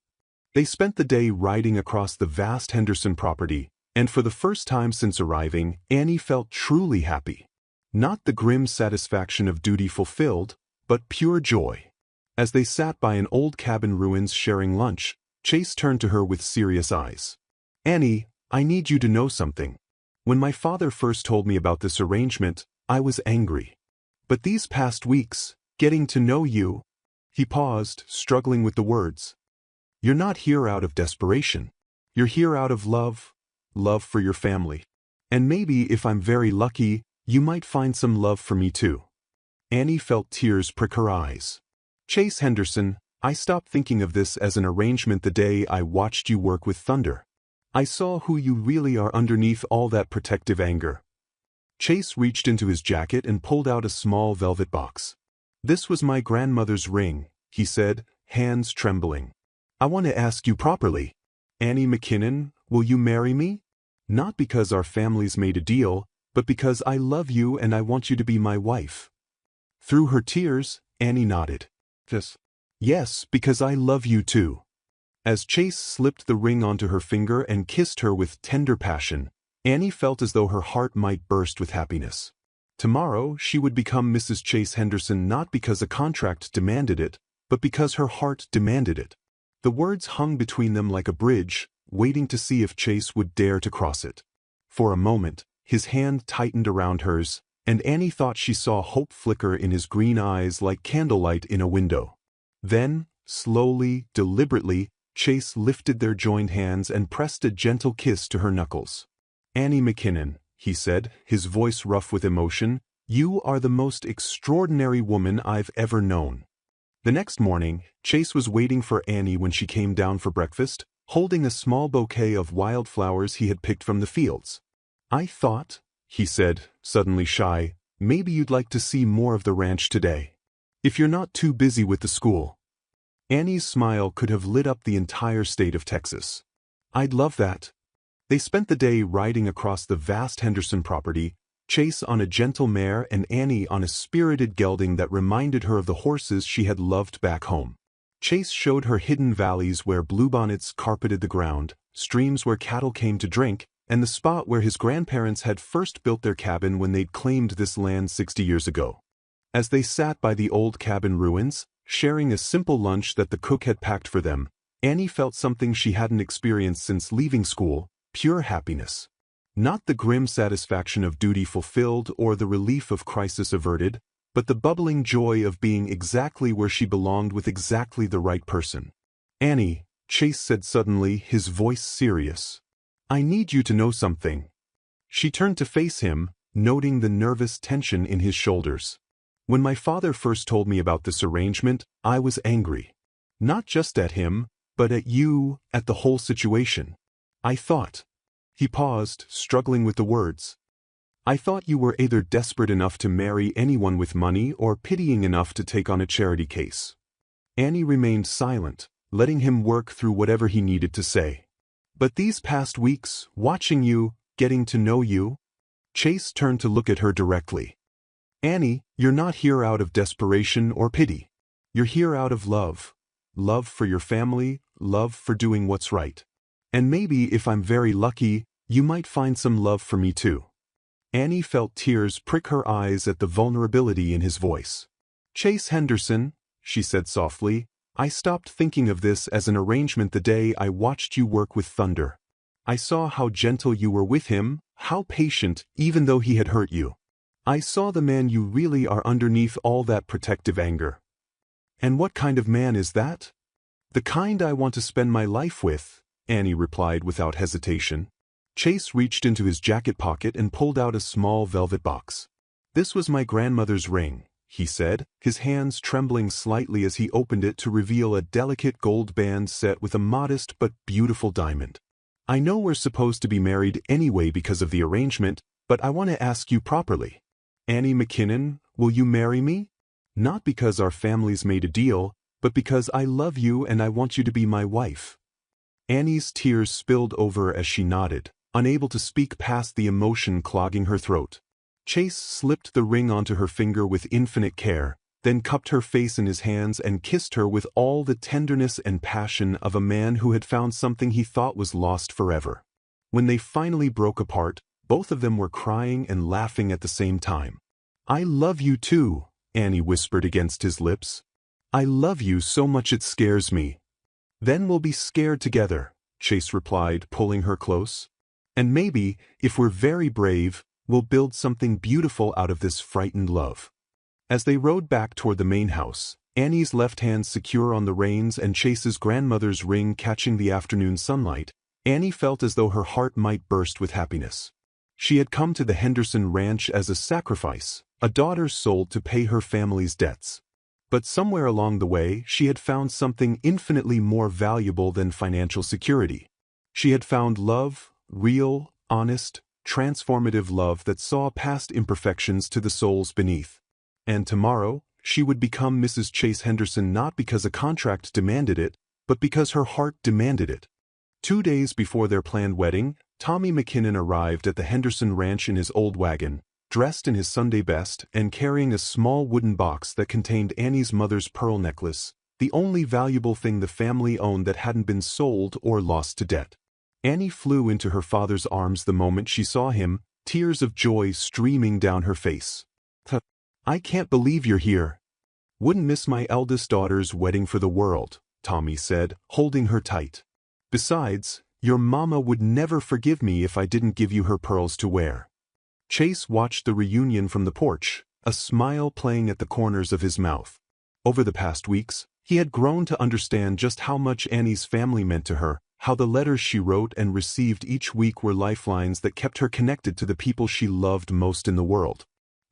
They spent the day riding across the vast Henderson property, and for the first time since arriving, Annie felt truly happy. Not the grim satisfaction of duty fulfilled, but pure joy. As they sat by an old cabin ruins sharing lunch, Chase turned to her with serious eyes. Annie, I need you to know something. When my father first told me about this arrangement, I was angry. But these past weeks, getting to know you... He paused, struggling with the words. You're not here out of desperation. You're here out of love for your family. And maybe if I'm very lucky, you might find some love for me too. Annie felt tears prick her eyes. Chase Henderson, I stopped thinking of this as an arrangement the day I watched you work with Thunder. I saw who you really are underneath all that protective anger. Chase reached into his jacket and pulled out a small velvet box. This was my grandmother's ring, he said, hands trembling. I want to ask you properly. Annie McKinnon, will you marry me? Not because our families made a deal, but because I love you and I want you to be my wife. Through her tears, Annie nodded. Yes, because I love you too. As Chase slipped the ring onto her finger and kissed her with tender passion, Annie felt as though her heart might burst with happiness. Tomorrow, she would become Mrs. Chase Henderson not because a contract demanded it, but because her heart demanded it. The words hung between them like a bridge, waiting to see if Chase would dare to cross it. For a moment, his hand tightened around hers, and Annie thought she saw hope flicker in his green eyes like candlelight in a window. Then, slowly, deliberately, Chase lifted their joined hands and pressed a gentle kiss to her knuckles. Annie McKinnon, he said, his voice rough with emotion, you are the most extraordinary woman I've ever known. The next morning, Chase was waiting for Annie when she came down for breakfast, holding a small bouquet of wildflowers he had picked from the fields. I thought, he said, suddenly shy, maybe you'd like to see more of the ranch today. If you're not too busy with the school. Annie's smile could have lit up the entire state of Texas. I'd love that. They spent the day riding across the vast Henderson property, Chase on a gentle mare and Annie on a spirited gelding that reminded her of the horses she had loved back home. Chase showed her hidden valleys where bluebonnets carpeted the ground, streams where cattle came to drink, and the spot where his grandparents had first built their cabin when they'd claimed this land 60 years ago. As they sat by the old cabin ruins, sharing a simple lunch that the cook had packed for them, Annie felt something she hadn't experienced since leaving school, pure happiness. Not the grim satisfaction of duty fulfilled or the relief of crisis averted, but the bubbling joy of being exactly where she belonged with exactly the right person. Annie, Chase said suddenly, his voice serious. I need you to know something. She turned to face him, noting the nervous tension in his shoulders. When my father first told me about this arrangement, I was angry. Not just at him, but at you, at the whole situation. I thought. He paused, struggling with the words. I thought you were either desperate enough to marry anyone with money or pitying enough to take on a charity case. Annie remained silent, letting him work through whatever he needed to say. But these past weeks, watching you, getting to know you... Chase turned to look at her directly. Annie, you're not here out of desperation or pity. You're here out of love. Love for your family, love for doing what's right. And maybe if I'm very lucky, you might find some love for me too. Annie felt tears prick her eyes at the vulnerability in his voice. Chase Henderson, she said softly, I stopped thinking of this as an arrangement the day I watched you work with Thunder. I saw how gentle you were with him, how patient, even though he had hurt you. I saw the man you really are underneath all that protective anger. And what kind of man is that? The kind I want to spend my life with, Annie replied without hesitation. Chase reached into his jacket pocket and pulled out a small velvet box. This was my grandmother's ring, he said, his hands trembling slightly as he opened it to reveal a delicate gold band set with a modest but beautiful diamond. I know we're supposed to be married anyway because of the arrangement, but I want to ask you properly. Annie McKinnon, will you marry me? Not because our families made a deal, but because I love you and I want you to be my wife." Annie's tears spilled over as she nodded, unable to speak past the emotion clogging her throat. Chase slipped the ring onto her finger with infinite care, then cupped her face in his hands and kissed her with all the tenderness and passion of a man who had found something he thought was lost forever. When they finally broke apart, both of them were crying and laughing at the same time. "I love you too," Annie whispered against his lips. "I love you so much it scares me." "Then we'll be scared together," Chase replied, pulling her close. "And maybe, if we're very brave, we'll build something beautiful out of this frightened love." As they rode back toward the main house, Annie's left hand secure on the reins and Chase's grandmother's ring catching the afternoon sunlight, Annie felt as though her heart might burst with happiness. She had come to the Henderson Ranch as a sacrifice, a daughter sold to pay her family's debts. But somewhere along the way she had found something infinitely more valuable than financial security. She had found love, real, honest, transformative love that saw past imperfections to the souls beneath. And tomorrow, she would become Mrs. Chase Henderson not because a contract demanded it, but because her heart demanded it. 2 days before their planned wedding, Tommy McKinnon arrived at the Henderson Ranch in his old wagon, dressed in his Sunday best and carrying a small wooden box that contained Annie's mother's pearl necklace, the only valuable thing the family owned that hadn't been sold or lost to debt. Annie flew into her father's arms the moment she saw him, tears of joy streaming down her face. "I can't believe you're here. Wouldn't miss my eldest daughter's wedding for the world," Tommy said, holding her tight. "Besides, your mama would never forgive me if I didn't give you her pearls to wear." Chase watched the reunion from the porch, a smile playing at the corners of his mouth. Over the past weeks, he had grown to understand just how much Annie's family meant to her, how the letters she wrote and received each week were lifelines that kept her connected to the people she loved most in the world.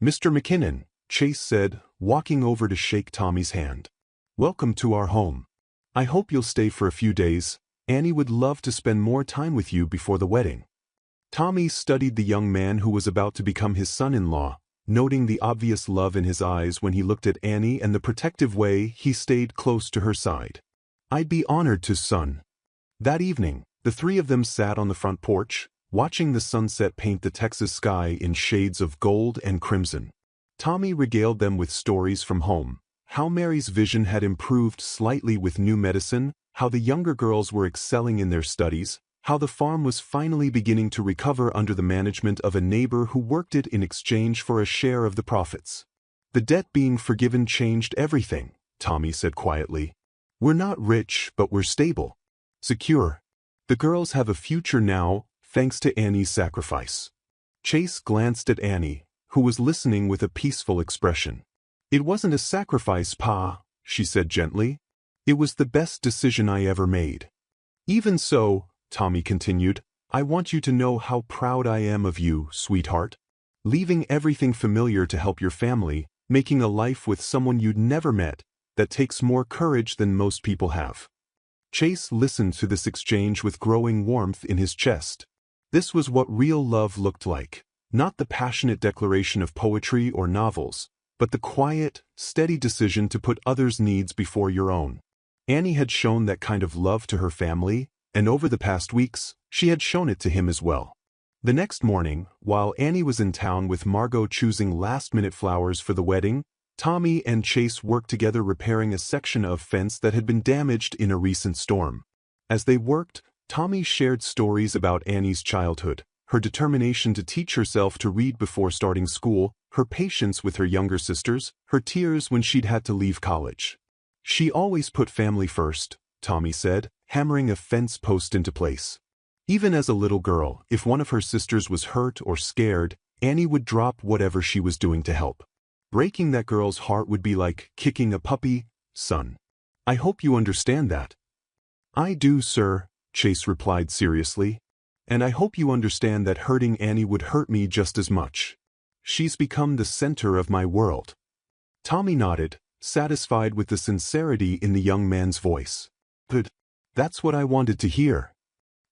"Mr. McKinnon," Chase said, walking over to shake Tommy's hand. "Welcome to our home. I hope you'll stay for a few days. Annie would love to spend more time with you before the wedding." Tommy studied the young man who was about to become his son-in-law, noting the obvious love in his eyes when he looked at Annie and the protective way he stayed close to her side. "I'd be honored to, son." That evening, the three of them sat on the front porch, watching the sunset paint the Texas sky in shades of gold and crimson. Tommy regaled them with stories from home, how Mary's vision had improved slightly with new medicine, how the younger girls were excelling in their studies, how the farm was finally beginning to recover under the management of a neighbor who worked it in exchange for a share of the profits. "The debt being forgiven changed everything," Tommy said quietly. "We're not rich, but we're stable. Secure. The girls have a future now, thanks to Annie's sacrifice." Chase glanced at Annie, who was listening with a peaceful expression. "It wasn't a sacrifice, Pa," she said gently. "It was the best decision I ever made." "Even so," Tommy continued, "I want you to know how proud I am of you, sweetheart. Leaving everything familiar to help your family, making a life with someone you'd never met, that takes more courage than most people have." Chase listened to this exchange with growing warmth in his chest. This was what real love looked like, not the passionate declaration of poetry or novels, but the quiet, steady decision to put others' needs before your own. Annie had shown that kind of love to her family, and over the past weeks, she had shown it to him as well. The next morning, while Annie was in town with Margot choosing last-minute flowers for the wedding, Tommy and Chase worked together repairing a section of fence that had been damaged in a recent storm. As they worked, Tommy shared stories about Annie's childhood, her determination to teach herself to read before starting school, her patience with her younger sisters, her tears when she'd had to leave college. "She always put family first," Tommy said, hammering a fence post into place. Even as a little girl, if one of her sisters was hurt or scared, Annie would drop whatever she was doing to help. Breaking that girl's heart would be like kicking a puppy, son. "I hope you understand that." "I do, sir," Chase replied seriously. "And I hope you understand that hurting Annie would hurt me just as much. She's become the center of my world." Tommy nodded, satisfied with the sincerity in the young man's voice. "Good. That's what I wanted to hear."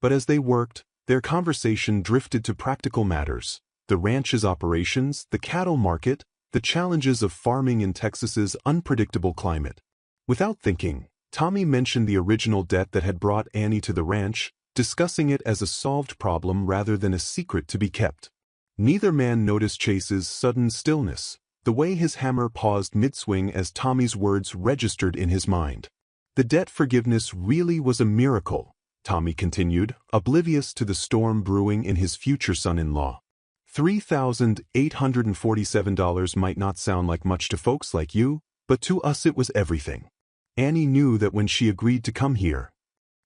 But as they worked, their conversation drifted to practical matters: the ranch's operations, the cattle market, the challenges of farming in Texas's unpredictable climate. Without thinking, Tommy mentioned the original debt that had brought Annie to the ranch, discussing it as a solved problem rather than a secret to be kept. Neither man noticed Chase's sudden stillness, the way his hammer paused mid-swing as Tommy's words registered in his mind. The debt forgiveness really was a miracle, Tommy continued, oblivious to the storm brewing in his future son-in-law. $3,847 might not sound like much to folks like you, but to us it was everything. Annie knew that when she agreed to come here.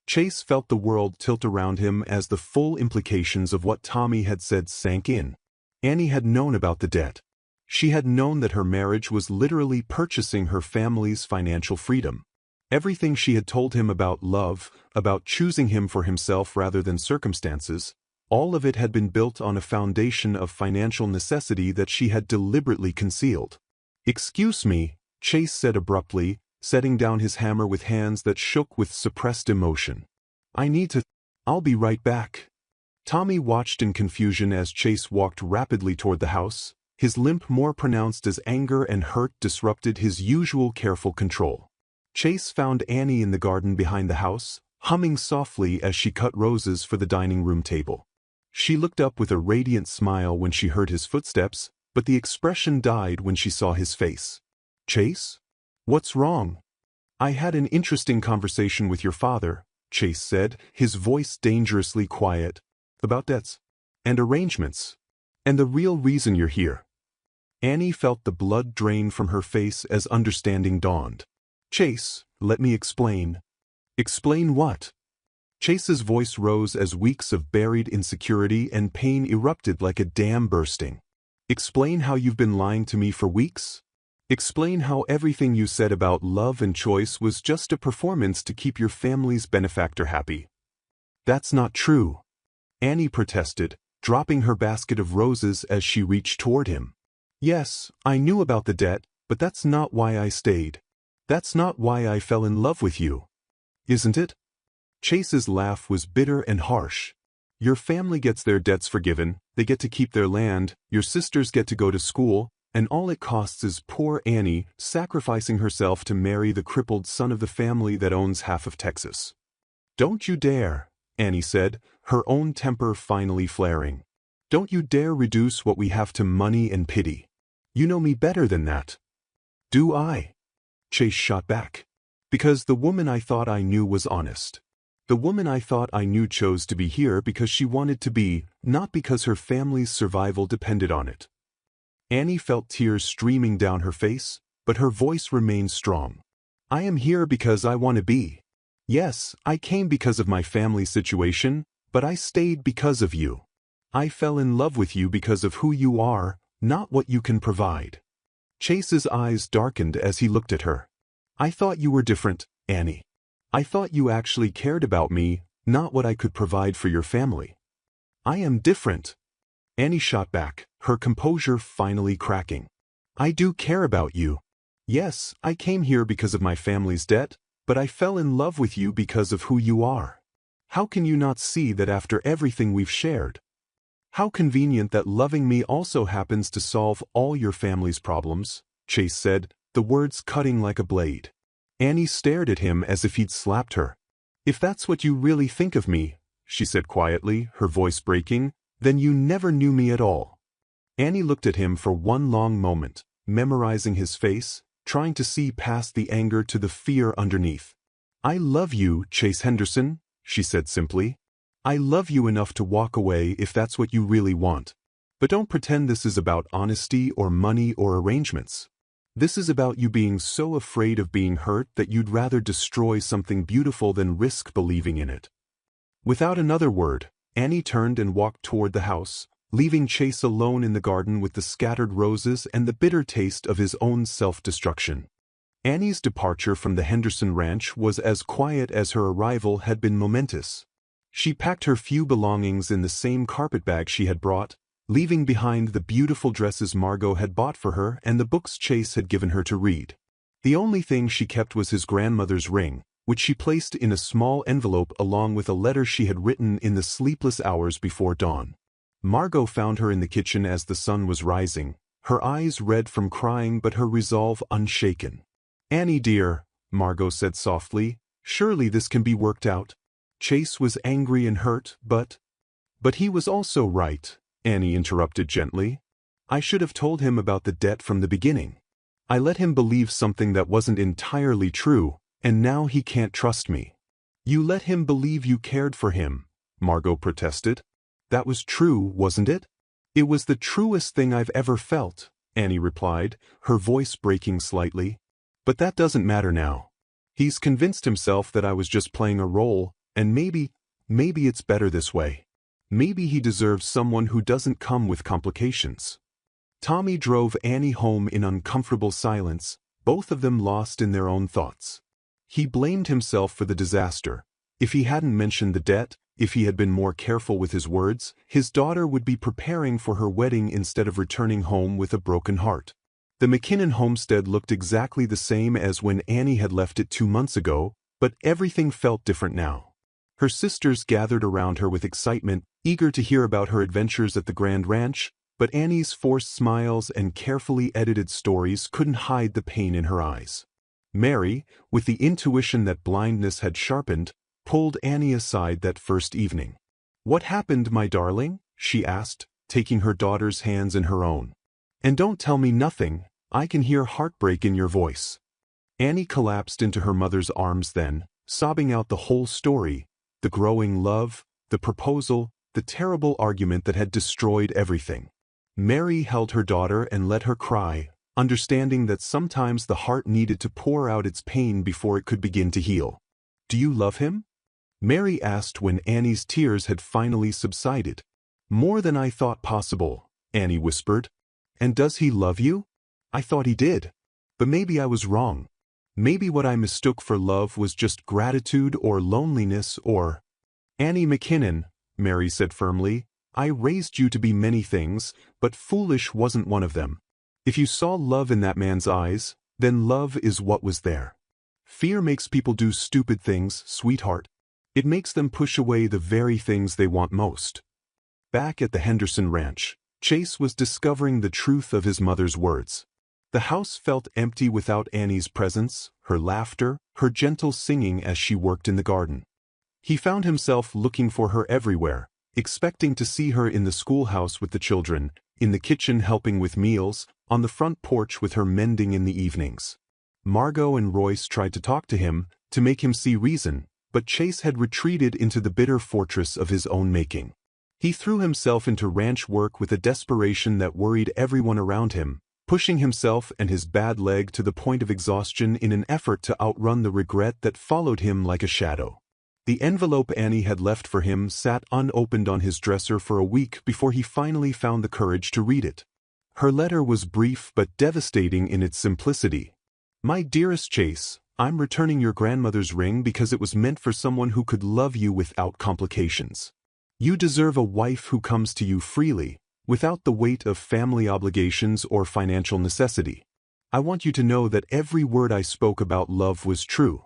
Chase felt the world tilt around him as the full implications of what Tommy had said sank in. Annie had known about the debt. She had known that her marriage was literally purchasing her family's financial freedom. Everything she had told him about love, about choosing him for himself rather than circumstances, all of it had been built on a foundation of financial necessity that she had deliberately concealed. "Excuse me," Chase said abruptly, setting down his hammer with hands that shook with suppressed emotion. I'll be right back." Tommy watched in confusion as Chase walked rapidly toward the house, his limp more pronounced as anger and hurt disrupted his usual careful control. Chase found Annie in the garden behind the house, humming softly as she cut roses for the dining room table. She looked up with a radiant smile when she heard his footsteps, but the expression died when she saw his face. "Chase? What's wrong?" "I had an interesting conversation with your father," Chase said, his voice dangerously quiet. "About debts. And arrangements. And the real reason you're here." Annie felt the blood drain from her face as understanding dawned. "Chase, let me explain." "Explain what?" Chase's voice rose as weeks of buried insecurity and pain erupted like a dam bursting. "Explain how you've been lying to me for weeks? Explain how everything you said about love and choice was just a performance to keep your family's benefactor happy." "That's not true," Annie protested, dropping her basket of roses as she reached toward him. "Yes, I knew about the debt, but that's not why I stayed. That's not why I fell in love with you. Isn't it?" Chase's laugh was bitter and harsh. "Your family gets their debts forgiven, they get to keep their land, your sisters get to go to school, and all it costs is poor Annie sacrificing herself to marry the crippled son of the family that owns half of Texas." "Don't you dare," Annie said, her own temper finally flaring. "Don't you dare reduce what we have to money and pity. You know me better than that." "Do I?" Chase shot back. "Because the woman I thought I knew was honest. The woman I thought I knew chose to be here because she wanted to be, not because her family's survival depended on it." Annie felt tears streaming down her face, but her voice remained strong. "I am here because I want to be. Yes, I came because of my family's situation, but I stayed because of you. I fell in love with you because of who you are, not what you can provide." Chase's eyes darkened as he looked at her. "I thought you were different, Annie. I thought you actually cared about me, not what I could provide for your family." "I am different," Annie shot back, her composure finally cracking. "I do care about you. Yes, I came here because of my family's debt, but I fell in love with you because of who you are. How can you not see that after everything we've shared? How convenient that loving me also happens to solve all your family's problems," Chase said, the words cutting like a blade. Annie stared at him as if he'd slapped her. "If that's what you really think of me," she said quietly, her voice breaking, "then you never knew me at all." Annie looked at him for one long moment, memorizing his face, trying to see past the anger to the fear underneath. "I love you, Chase Henderson," she said simply. "I love you enough to walk away if that's what you really want. But don't pretend this is about honesty or money or arrangements. This is about you being so afraid of being hurt that you'd rather destroy something beautiful than risk believing in it." Without another word, Annie turned and walked toward the house, leaving Chase alone in the garden with the scattered roses and the bitter taste of his own self-destruction. Annie's departure from the Henderson ranch was as quiet as her arrival had been momentous. She packed her few belongings in the same carpetbag she had brought, leaving behind the beautiful dresses Margot had bought for her and the books Chase had given her to read. The only thing she kept was his grandmother's ring, which she placed in a small envelope along with a letter she had written in the sleepless hours before dawn. Margot found her in the kitchen as the sun was rising, her eyes red from crying but her resolve unshaken. "Annie dear," Margot said softly, "surely this can be worked out." Chase was angry and hurt, but he was also right, Annie interrupted gently. "I should have told him about the debt from the beginning. I let him believe something that wasn't entirely true, and now he can't trust me." "You let him believe you cared for him," Margot protested. "That was true, wasn't it?" "It was the truest thing I've ever felt," Annie replied, her voice breaking slightly. "But that doesn't matter now. He's convinced himself that I was just playing a role, and maybe it's better this way. Maybe he deserves someone who doesn't come with complications." Tommy drove Annie home in uncomfortable silence, both of them lost in their own thoughts. He blamed himself for the disaster. If he hadn't mentioned the debt, if he had been more careful with his words, his daughter would be preparing for her wedding instead of returning home with a broken heart. The McKinnon homestead looked exactly the same as when Annie had left it 2 months ago, but everything felt different now. Her sisters gathered around her with excitement, eager to hear about her adventures at the Grand Ranch, but Annie's forced smiles and carefully edited stories couldn't hide the pain in her eyes. Mary, with the intuition that blindness had sharpened, pulled Annie aside that first evening. "What happened, my darling?" she asked, taking her daughter's hands in her own. "And don't tell me nothing, I can hear heartbreak in your voice." Annie collapsed into her mother's arms then, sobbing out the whole story, the growing love, the proposal, the terrible argument that had destroyed everything. Mary held her daughter and let her cry, understanding that sometimes the heart needed to pour out its pain before it could begin to heal. "Do you love him?" Mary asked when Annie's tears had finally subsided. "More than I thought possible," Annie whispered. "And does he love you? I thought he did. But maybe I was wrong. Maybe what I mistook for love was just gratitude or loneliness or—" "Annie McKinnon," Mary said firmly, "I raised you to be many things, but foolish wasn't one of them. If you saw love in that man's eyes, then love is what was there. Fear makes people do stupid things, sweetheart. It makes them push away the very things they want most." Back at the Henderson Ranch, Chase was discovering the truth of his mother's words. The house felt empty without Annie's presence, her laughter, her gentle singing as she worked in the garden. He found himself looking for her everywhere, expecting to see her in the schoolhouse with the children, in the kitchen helping with meals, on the front porch with her mending in the evenings. Margot and Royce tried to talk to him, to make him see reason, but Chase had retreated into the bitter fortress of his own making. He threw himself into ranch work with a desperation that worried everyone around him, pushing himself and his bad leg to the point of exhaustion in an effort to outrun the regret that followed him like a shadow. The envelope Annie had left for him sat unopened on his dresser for a week before he finally found the courage to read it. Her letter was brief but devastating in its simplicity. "My dearest Chase, I'm returning your grandmother's ring because it was meant for someone who could love you without complications. You deserve a wife who comes to you freely, without the weight of family obligations or financial necessity. I want you to know that every word I spoke about love was true.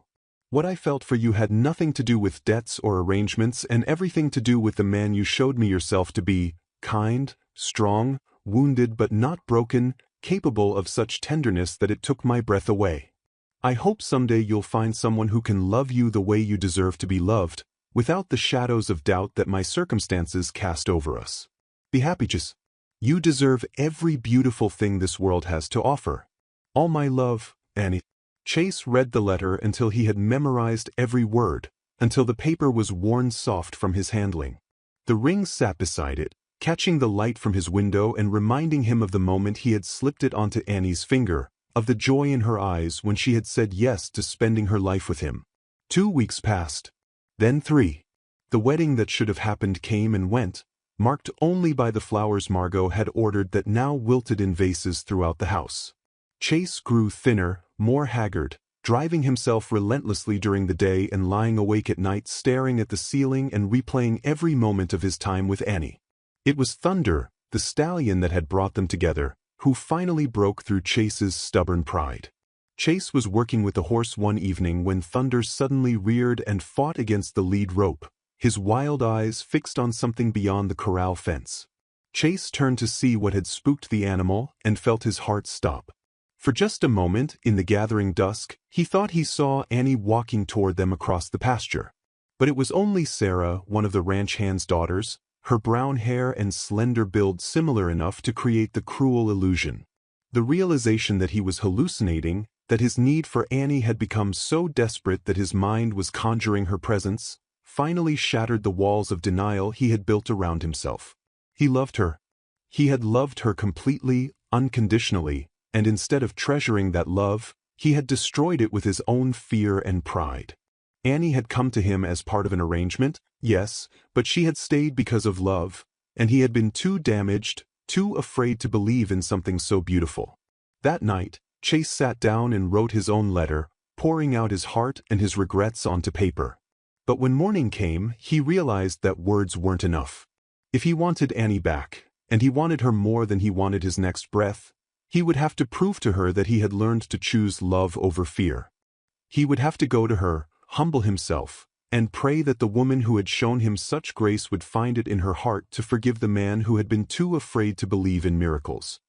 What I felt for you had nothing to do with debts or arrangements and everything to do with the man you showed me yourself to be, kind, strong, wounded but not broken, capable of such tenderness that it took my breath away. I hope someday you'll find someone who can love you the way you deserve to be loved, without the shadows of doubt that my circumstances cast over us. Be happy, Chase. You deserve every beautiful thing this world has to offer. All my love, Annie." Chase read the letter until he had memorized every word, until the paper was worn soft from his handling. The ring sat beside it, catching the light from his window and reminding him of the moment he had slipped it onto Annie's finger, of the joy in her eyes when she had said yes to spending her life with him. 2 weeks passed. Then 3. The wedding that should have happened came and went, marked only by the flowers Margot had ordered that now wilted in vases throughout the house. Chase grew thinner, more haggard, driving himself relentlessly during the day and lying awake at night staring at the ceiling and replaying every moment of his time with Annie. It was Thunder, the stallion that had brought them together, who finally broke through Chase's stubborn pride. Chase was working with the horse one evening when Thunder suddenly reared and fought against the lead rope, his wild eyes fixed on something beyond the corral fence. Chase turned to see what had spooked the animal and felt his heart stop. For just a moment, in the gathering dusk, he thought he saw Annie walking toward them across the pasture. But it was only Sarah, one of the ranch hand's daughters, her brown hair and slender build similar enough to create the cruel illusion. The realization that he was hallucinating, that his need for Annie had become so desperate that his mind was conjuring her presence, finally shattered the walls of denial he had built around himself. He loved her. He had loved her completely, unconditionally, and instead of treasuring that love, he had destroyed it with his own fear and pride. Annie had come to him as part of an arrangement, yes, but she had stayed because of love, and he had been too damaged, too afraid to believe in something so beautiful. That night, Chase sat down and wrote his own letter, pouring out his heart and his regrets onto paper. But when morning came, he realized that words weren't enough. If he wanted Annie back, and he wanted her more than he wanted his next breath, he would have to prove to her that he had learned to choose love over fear. He would have to go to her, humble himself, and pray that the woman who had shown him such grace would find it in her heart to forgive the man who had been too afraid to believe in miracles.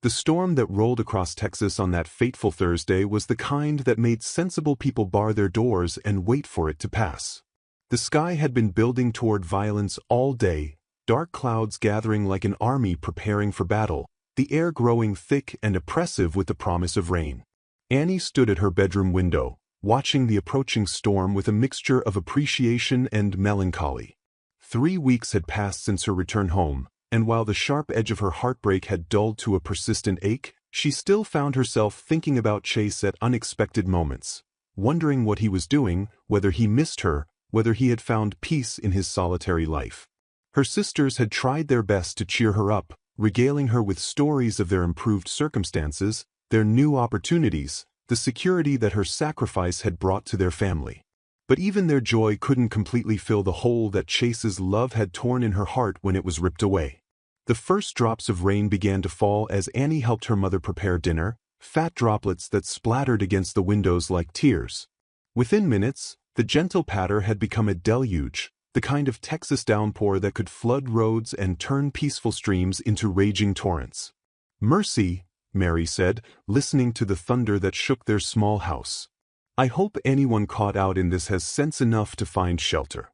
The storm that rolled across Texas on that fateful Thursday was the kind that made sensible people bar their doors and wait for it to pass. The sky had been building toward violence all day, dark clouds gathering like an army preparing for battle, the air growing thick and oppressive with the promise of rain. Annie stood at her bedroom window, watching the approaching storm with a mixture of appreciation and melancholy. 3 weeks had passed since her return home, and while the sharp edge of her heartbreak had dulled to a persistent ache, she still found herself thinking about Chase at unexpected moments, wondering what he was doing, whether he missed her, whether he had found peace in his solitary life. Her sisters had tried their best to cheer her up, regaling her with stories of their improved circumstances, their new opportunities, the security that her sacrifice had brought to their family. But even their joy couldn't completely fill the hole that Chase's love had torn in her heart when it was ripped away. The first drops of rain began to fall as Annie helped her mother prepare dinner, fat droplets that splattered against the windows like tears. Within minutes, the gentle patter had become a deluge, the kind of Texas downpour that could flood roads and turn peaceful streams into raging torrents. "Mercy," Mary said, listening to the thunder that shook their small house. "I hope anyone caught out in this has sense enough to find shelter."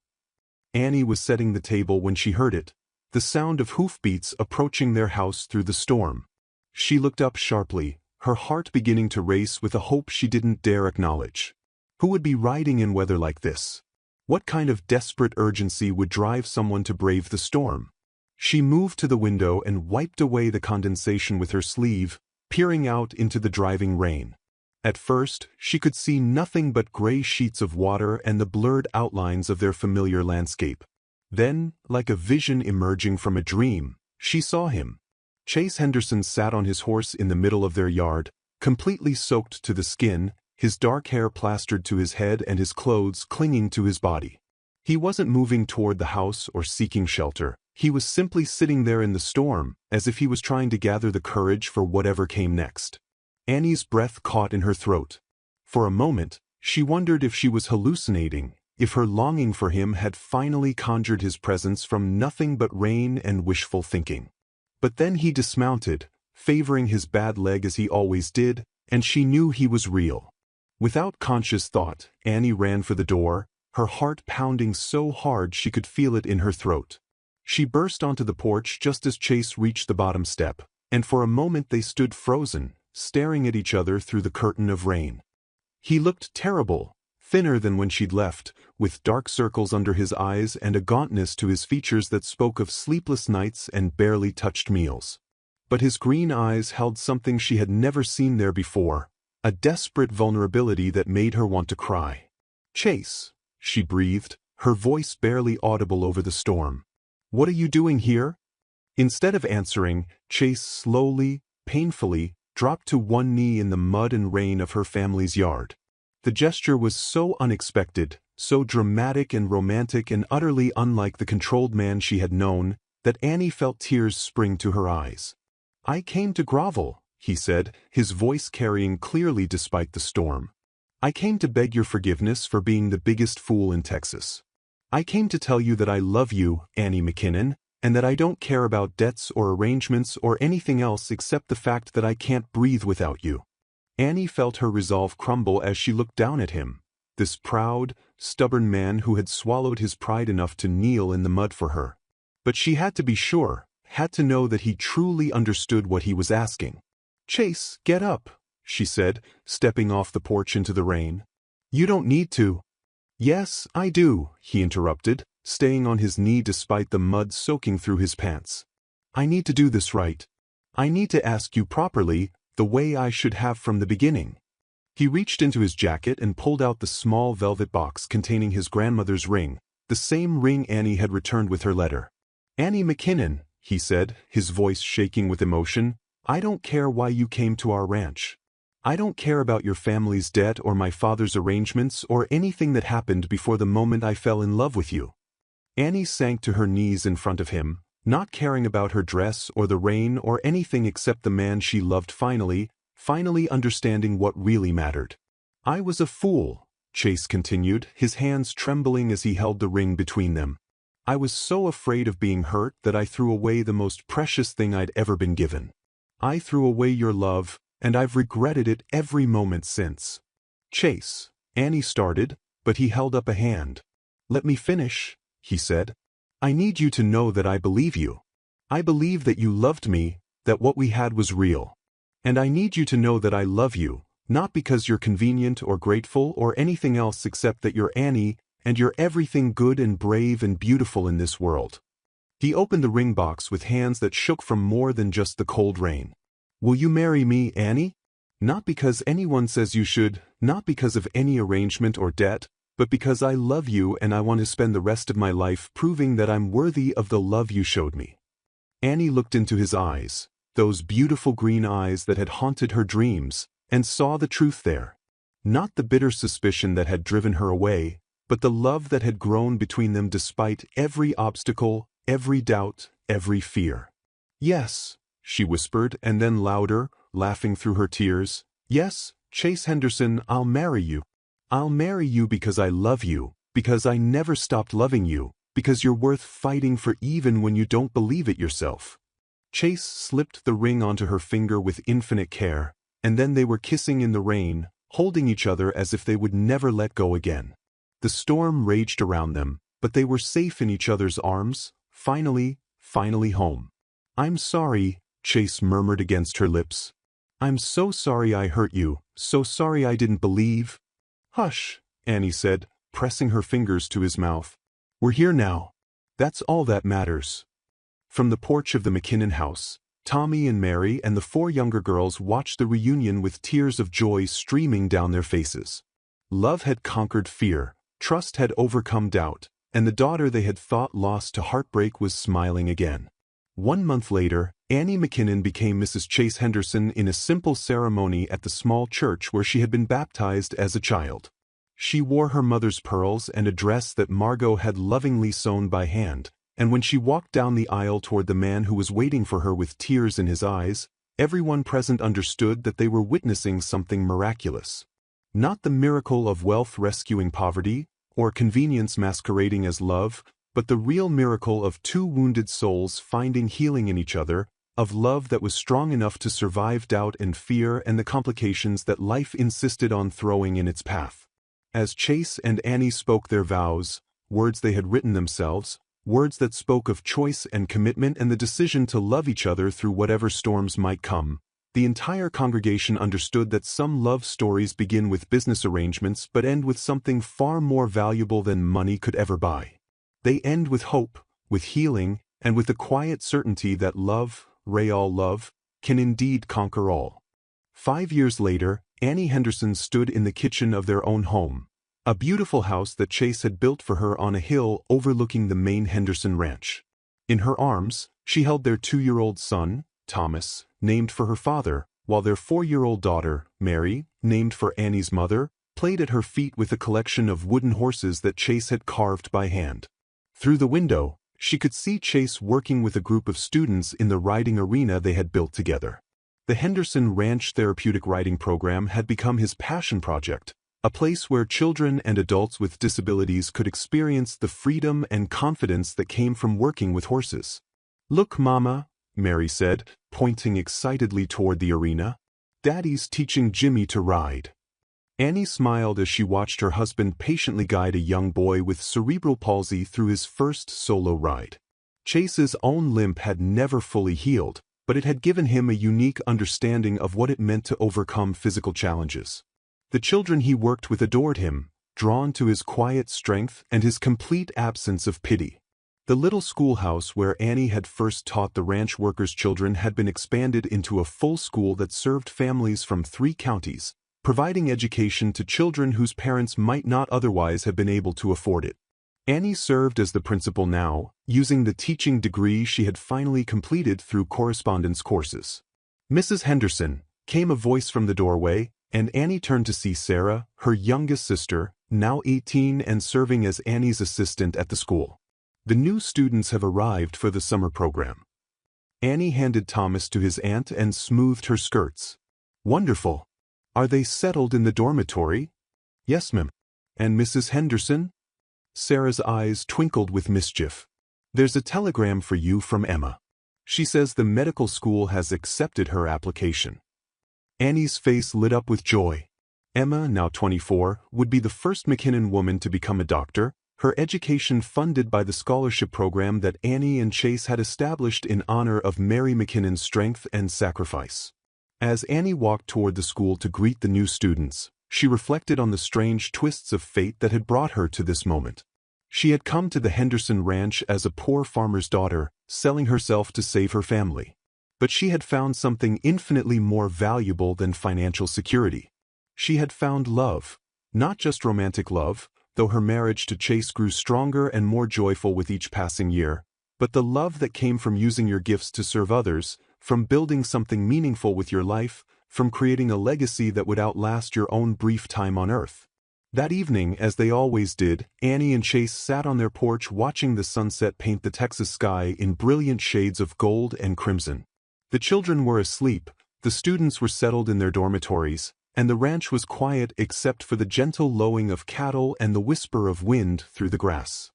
Annie was setting the table when she heard it, the sound of hoofbeats approaching their house through the storm. She looked up sharply, her heart beginning to race with a hope she didn't dare acknowledge. Who would be riding in weather like this? What kind of desperate urgency would drive someone to brave the storm? She moved to the window and wiped away the condensation with her sleeve, peering out into the driving rain. At first, she could see nothing but gray sheets of water and the blurred outlines of their familiar landscape. Then, like a vision emerging from a dream, she saw him. Chase Henderson sat on his horse in the middle of their yard, completely soaked to the skin, his dark hair plastered to his head and his clothes clinging to his body. He wasn't moving toward the house or seeking shelter. He was simply sitting there in the storm, as if he was trying to gather the courage for whatever came next. Annie's breath caught in her throat. For a moment, she wondered if she was hallucinating, if her longing for him had finally conjured his presence from nothing but rain and wishful thinking. But then he dismounted, favoring his bad leg as he always did, and she knew he was real. Without conscious thought, Annie ran for the door, her heart pounding so hard she could feel it in her throat. She burst onto the porch just as Chase reached the bottom step, and for a moment they stood frozen, staring at each other through the curtain of rain. He looked terrible, thinner than when she'd left, with dark circles under his eyes and a gauntness to his features that spoke of sleepless nights and barely touched meals. But his green eyes held something she had never seen there before, a desperate vulnerability that made her want to cry. "Chase," she breathed, her voice barely audible over the storm. "What are you doing here?" Instead of answering, Chase slowly, painfully, dropped to one knee in the mud and rain of her family's yard. The gesture was so unexpected, so dramatic and romantic and utterly unlike the controlled man she had known, that Annie felt tears spring to her eyes. "I came to grovel," he said, his voice carrying clearly despite the storm. "I came to beg your forgiveness for being the biggest fool in Texas. I came to tell you that I love you, Annie McKinnon, and that I don't care about debts or arrangements or anything else except the fact that I can't breathe without you." Annie felt her resolve crumble as she looked down at him, this proud, stubborn man who had swallowed his pride enough to kneel in the mud for her. But she had to be sure, had to know that he truly understood what he was asking. "Chase, get up," she said, stepping off the porch into the rain. "You don't need to." "Yes, I do," he interrupted, staying on his knee despite the mud soaking through his pants. "I need to do this right. I need to ask you properly, the way I should have from the beginning." He reached into his jacket and pulled out the small velvet box containing his grandmother's ring, the same ring Annie had returned with her letter. "Annie McKinnon," he said, his voice shaking with emotion, "I don't care why you came to our ranch. I don't care about your family's debt or my father's arrangements or anything that happened before the moment I fell in love with you." Annie sank to her knees in front of him, not caring about her dress or the rain or anything except the man she loved finally understanding what really mattered. "I was a fool," Chase continued, his hands trembling as he held the ring between them. "I was so afraid of being hurt that I threw away the most precious thing I'd ever been given. I threw away your love, and I've regretted it every moment since." "Chase," Annie started, but he held up a hand. "Let me finish," he said. "I need you to know that I believe you. I believe that you loved me, that what we had was real. And I need you to know that I love you, not because you're convenient or grateful or anything else except that you're Annie, and you're everything good and brave and beautiful in this world." He opened the ring box with hands that shook from more than just the cold rain. "Will you marry me, Annie? Not because anyone says you should, not because of any arrangement or debt, but because I love you and I want to spend the rest of my life proving that I'm worthy of the love you showed me." Annie looked into his eyes, those beautiful green eyes that had haunted her dreams, and saw the truth there. Not the bitter suspicion that had driven her away, but the love that had grown between them despite every obstacle, every doubt, every fear. "Yes," she whispered, and then louder, laughing through her tears, "Yes, Chase Henderson, I'll marry you. I'll marry you because I love you, because I never stopped loving you, because you're worth fighting for even when you don't believe it yourself." Chase slipped the ring onto her finger with infinite care, and then they were kissing in the rain, holding each other as if they would never let go again. The storm raged around them, but they were safe in each other's arms, finally home. "I'm sorry," Chase murmured against her lips. "I'm so sorry I hurt you, so sorry I didn't believe." "Hush," Annie said, pressing her fingers to his mouth. "We're here now. That's all that matters." From the porch of the McKinnon house, Tommy and Mary and the 4 younger girls watched the reunion with tears of joy streaming down their faces. Love had conquered fear, trust had overcome doubt, and the daughter they had thought lost to heartbreak was smiling again. 1 month later, Annie McKinnon became Mrs. Chase Henderson in a simple ceremony at the small church where she had been baptized as a child. She wore her mother's pearls and a dress that Margot had lovingly sewn by hand, and when she walked down the aisle toward the man who was waiting for her with tears in his eyes, everyone present understood that they were witnessing something miraculous. Not the miracle of wealth rescuing poverty, or convenience masquerading as love, but the real miracle of 2 wounded souls finding healing in each other, of love that was strong enough to survive doubt and fear and the complications that life insisted on throwing in its path. As Chase and Annie spoke their vows, words they had written themselves, words that spoke of choice and commitment and the decision to love each other through whatever storms might come, the entire congregation understood that some love stories begin with business arrangements but end with something far more valuable than money could ever buy. They end with hope, with healing, and with the quiet certainty that love, real love, can indeed conquer all. 5 years later, Annie Henderson stood in the kitchen of their own home, a beautiful house that Chase had built for her on a hill overlooking the main Henderson ranch. In her arms, she held their 2-year-old son, Thomas, named for her father, while their 4-year-old daughter, Mary, named for Annie's mother, played at her feet with a collection of wooden horses that Chase had carved by hand. Through the window, she could see Chase working with a group of students in the riding arena they had built together. The Henderson Ranch Therapeutic Writing Program had become his passion project, a place where children and adults with disabilities could experience the freedom and confidence that came from working with horses. "Look, Mama," Mary said, pointing excitedly toward the arena. "Daddy's teaching Jimmy to ride." Annie smiled as she watched her husband patiently guide a young boy with cerebral palsy through his first solo ride. Chase's own limp had never fully healed, but it had given him a unique understanding of what it meant to overcome physical challenges. The children he worked with adored him, drawn to his quiet strength and his complete absence of pity. The little schoolhouse where Annie had first taught the ranch workers' children had been expanded into a full school that served families from 3 counties, providing education to children whose parents might not otherwise have been able to afford it. Annie served as the principal now, using the teaching degree she had finally completed through correspondence courses. "Mrs. Henderson," came a voice from the doorway, and Annie turned to see Sarah, her youngest sister, now 18 and serving as Annie's assistant at the school. "The new students have arrived for the summer program." Annie handed Thomas to his aunt and smoothed her skirts. "Wonderful. Are they settled in the dormitory?" "Yes, ma'am." "And Mrs. Henderson?" Sarah's eyes twinkled with mischief. "There's a telegram for you from Emma. She says the medical school has accepted her application." Annie's face lit up with joy. Emma, now 24, would be the first McKinnon woman to become a doctor, her education funded by the scholarship program that Annie and Chase had established in honor of Mary McKinnon's strength and sacrifice. As Annie walked toward the school to greet the new students, she reflected on the strange twists of fate that had brought her to this moment. She had come to the Henderson Ranch as a poor farmer's daughter, selling herself to save her family. But she had found something infinitely more valuable than financial security. She had found love, not just romantic love, though her marriage to Chase grew stronger and more joyful with each passing year, but the love that came from using your gifts to serve others, from building something meaningful with your life, from creating a legacy that would outlast your own brief time on Earth. That evening, as they always did, Annie and Chase sat on their porch watching the sunset paint the Texas sky in brilliant shades of gold and crimson. The children were asleep, the students were settled in their dormitories, and the ranch was quiet except for the gentle lowing of cattle and the whisper of wind through the grass.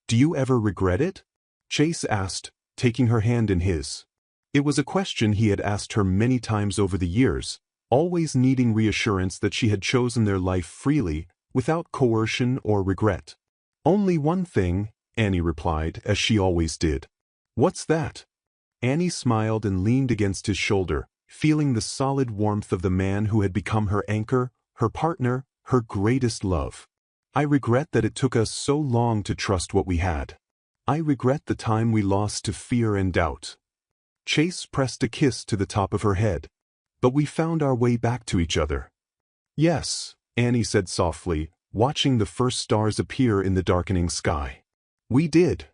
"Do you ever regret it?" Chase asked, taking her hand in his. It was a question he had asked her many times over the years, always needing reassurance that she had chosen their life freely, without coercion or regret. "Only one thing," Annie replied, as she always did. "What's that?" Annie smiled and leaned against his shoulder, feeling the solid warmth of the man who had become her anchor, her partner, her greatest love. "I regret that it took us so long to trust what we had. I regret the time we lost to fear and doubt." Chase pressed a kiss to the top of her head. "But we found our way back to each other." "Yes," Annie said softly, watching the first stars appear in the darkening sky. "We did."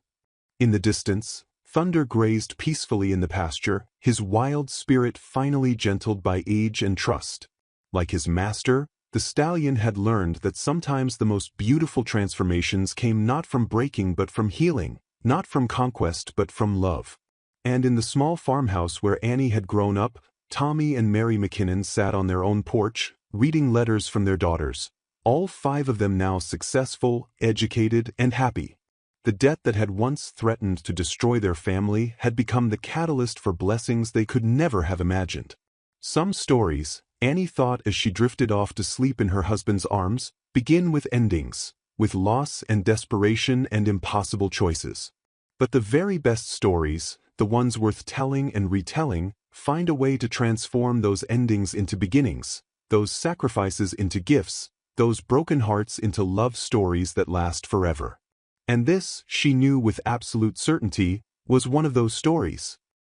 In the distance, thunder grazed peacefully in the pasture, his wild spirit finally gentled by age and trust. Like his master, the stallion had learned that sometimes the most beautiful transformations came not from breaking but from healing, not from conquest but from love. And in the small farmhouse where Annie had grown up, Tommy and Mary McKinnon sat on their own porch, reading letters from their daughters, all 5 of them now successful, educated, and happy. The debt that had once threatened to destroy their family had become the catalyst for blessings they could never have imagined. Some stories, Annie thought as she drifted off to sleep in her husband's arms, begin with endings, with loss and desperation and impossible choices. But the very best stories, the ones worth telling and retelling, find a way to transform those endings into beginnings, those sacrifices into gifts, those broken hearts into love stories that last forever. And this, she knew with absolute certainty, was one of those stories.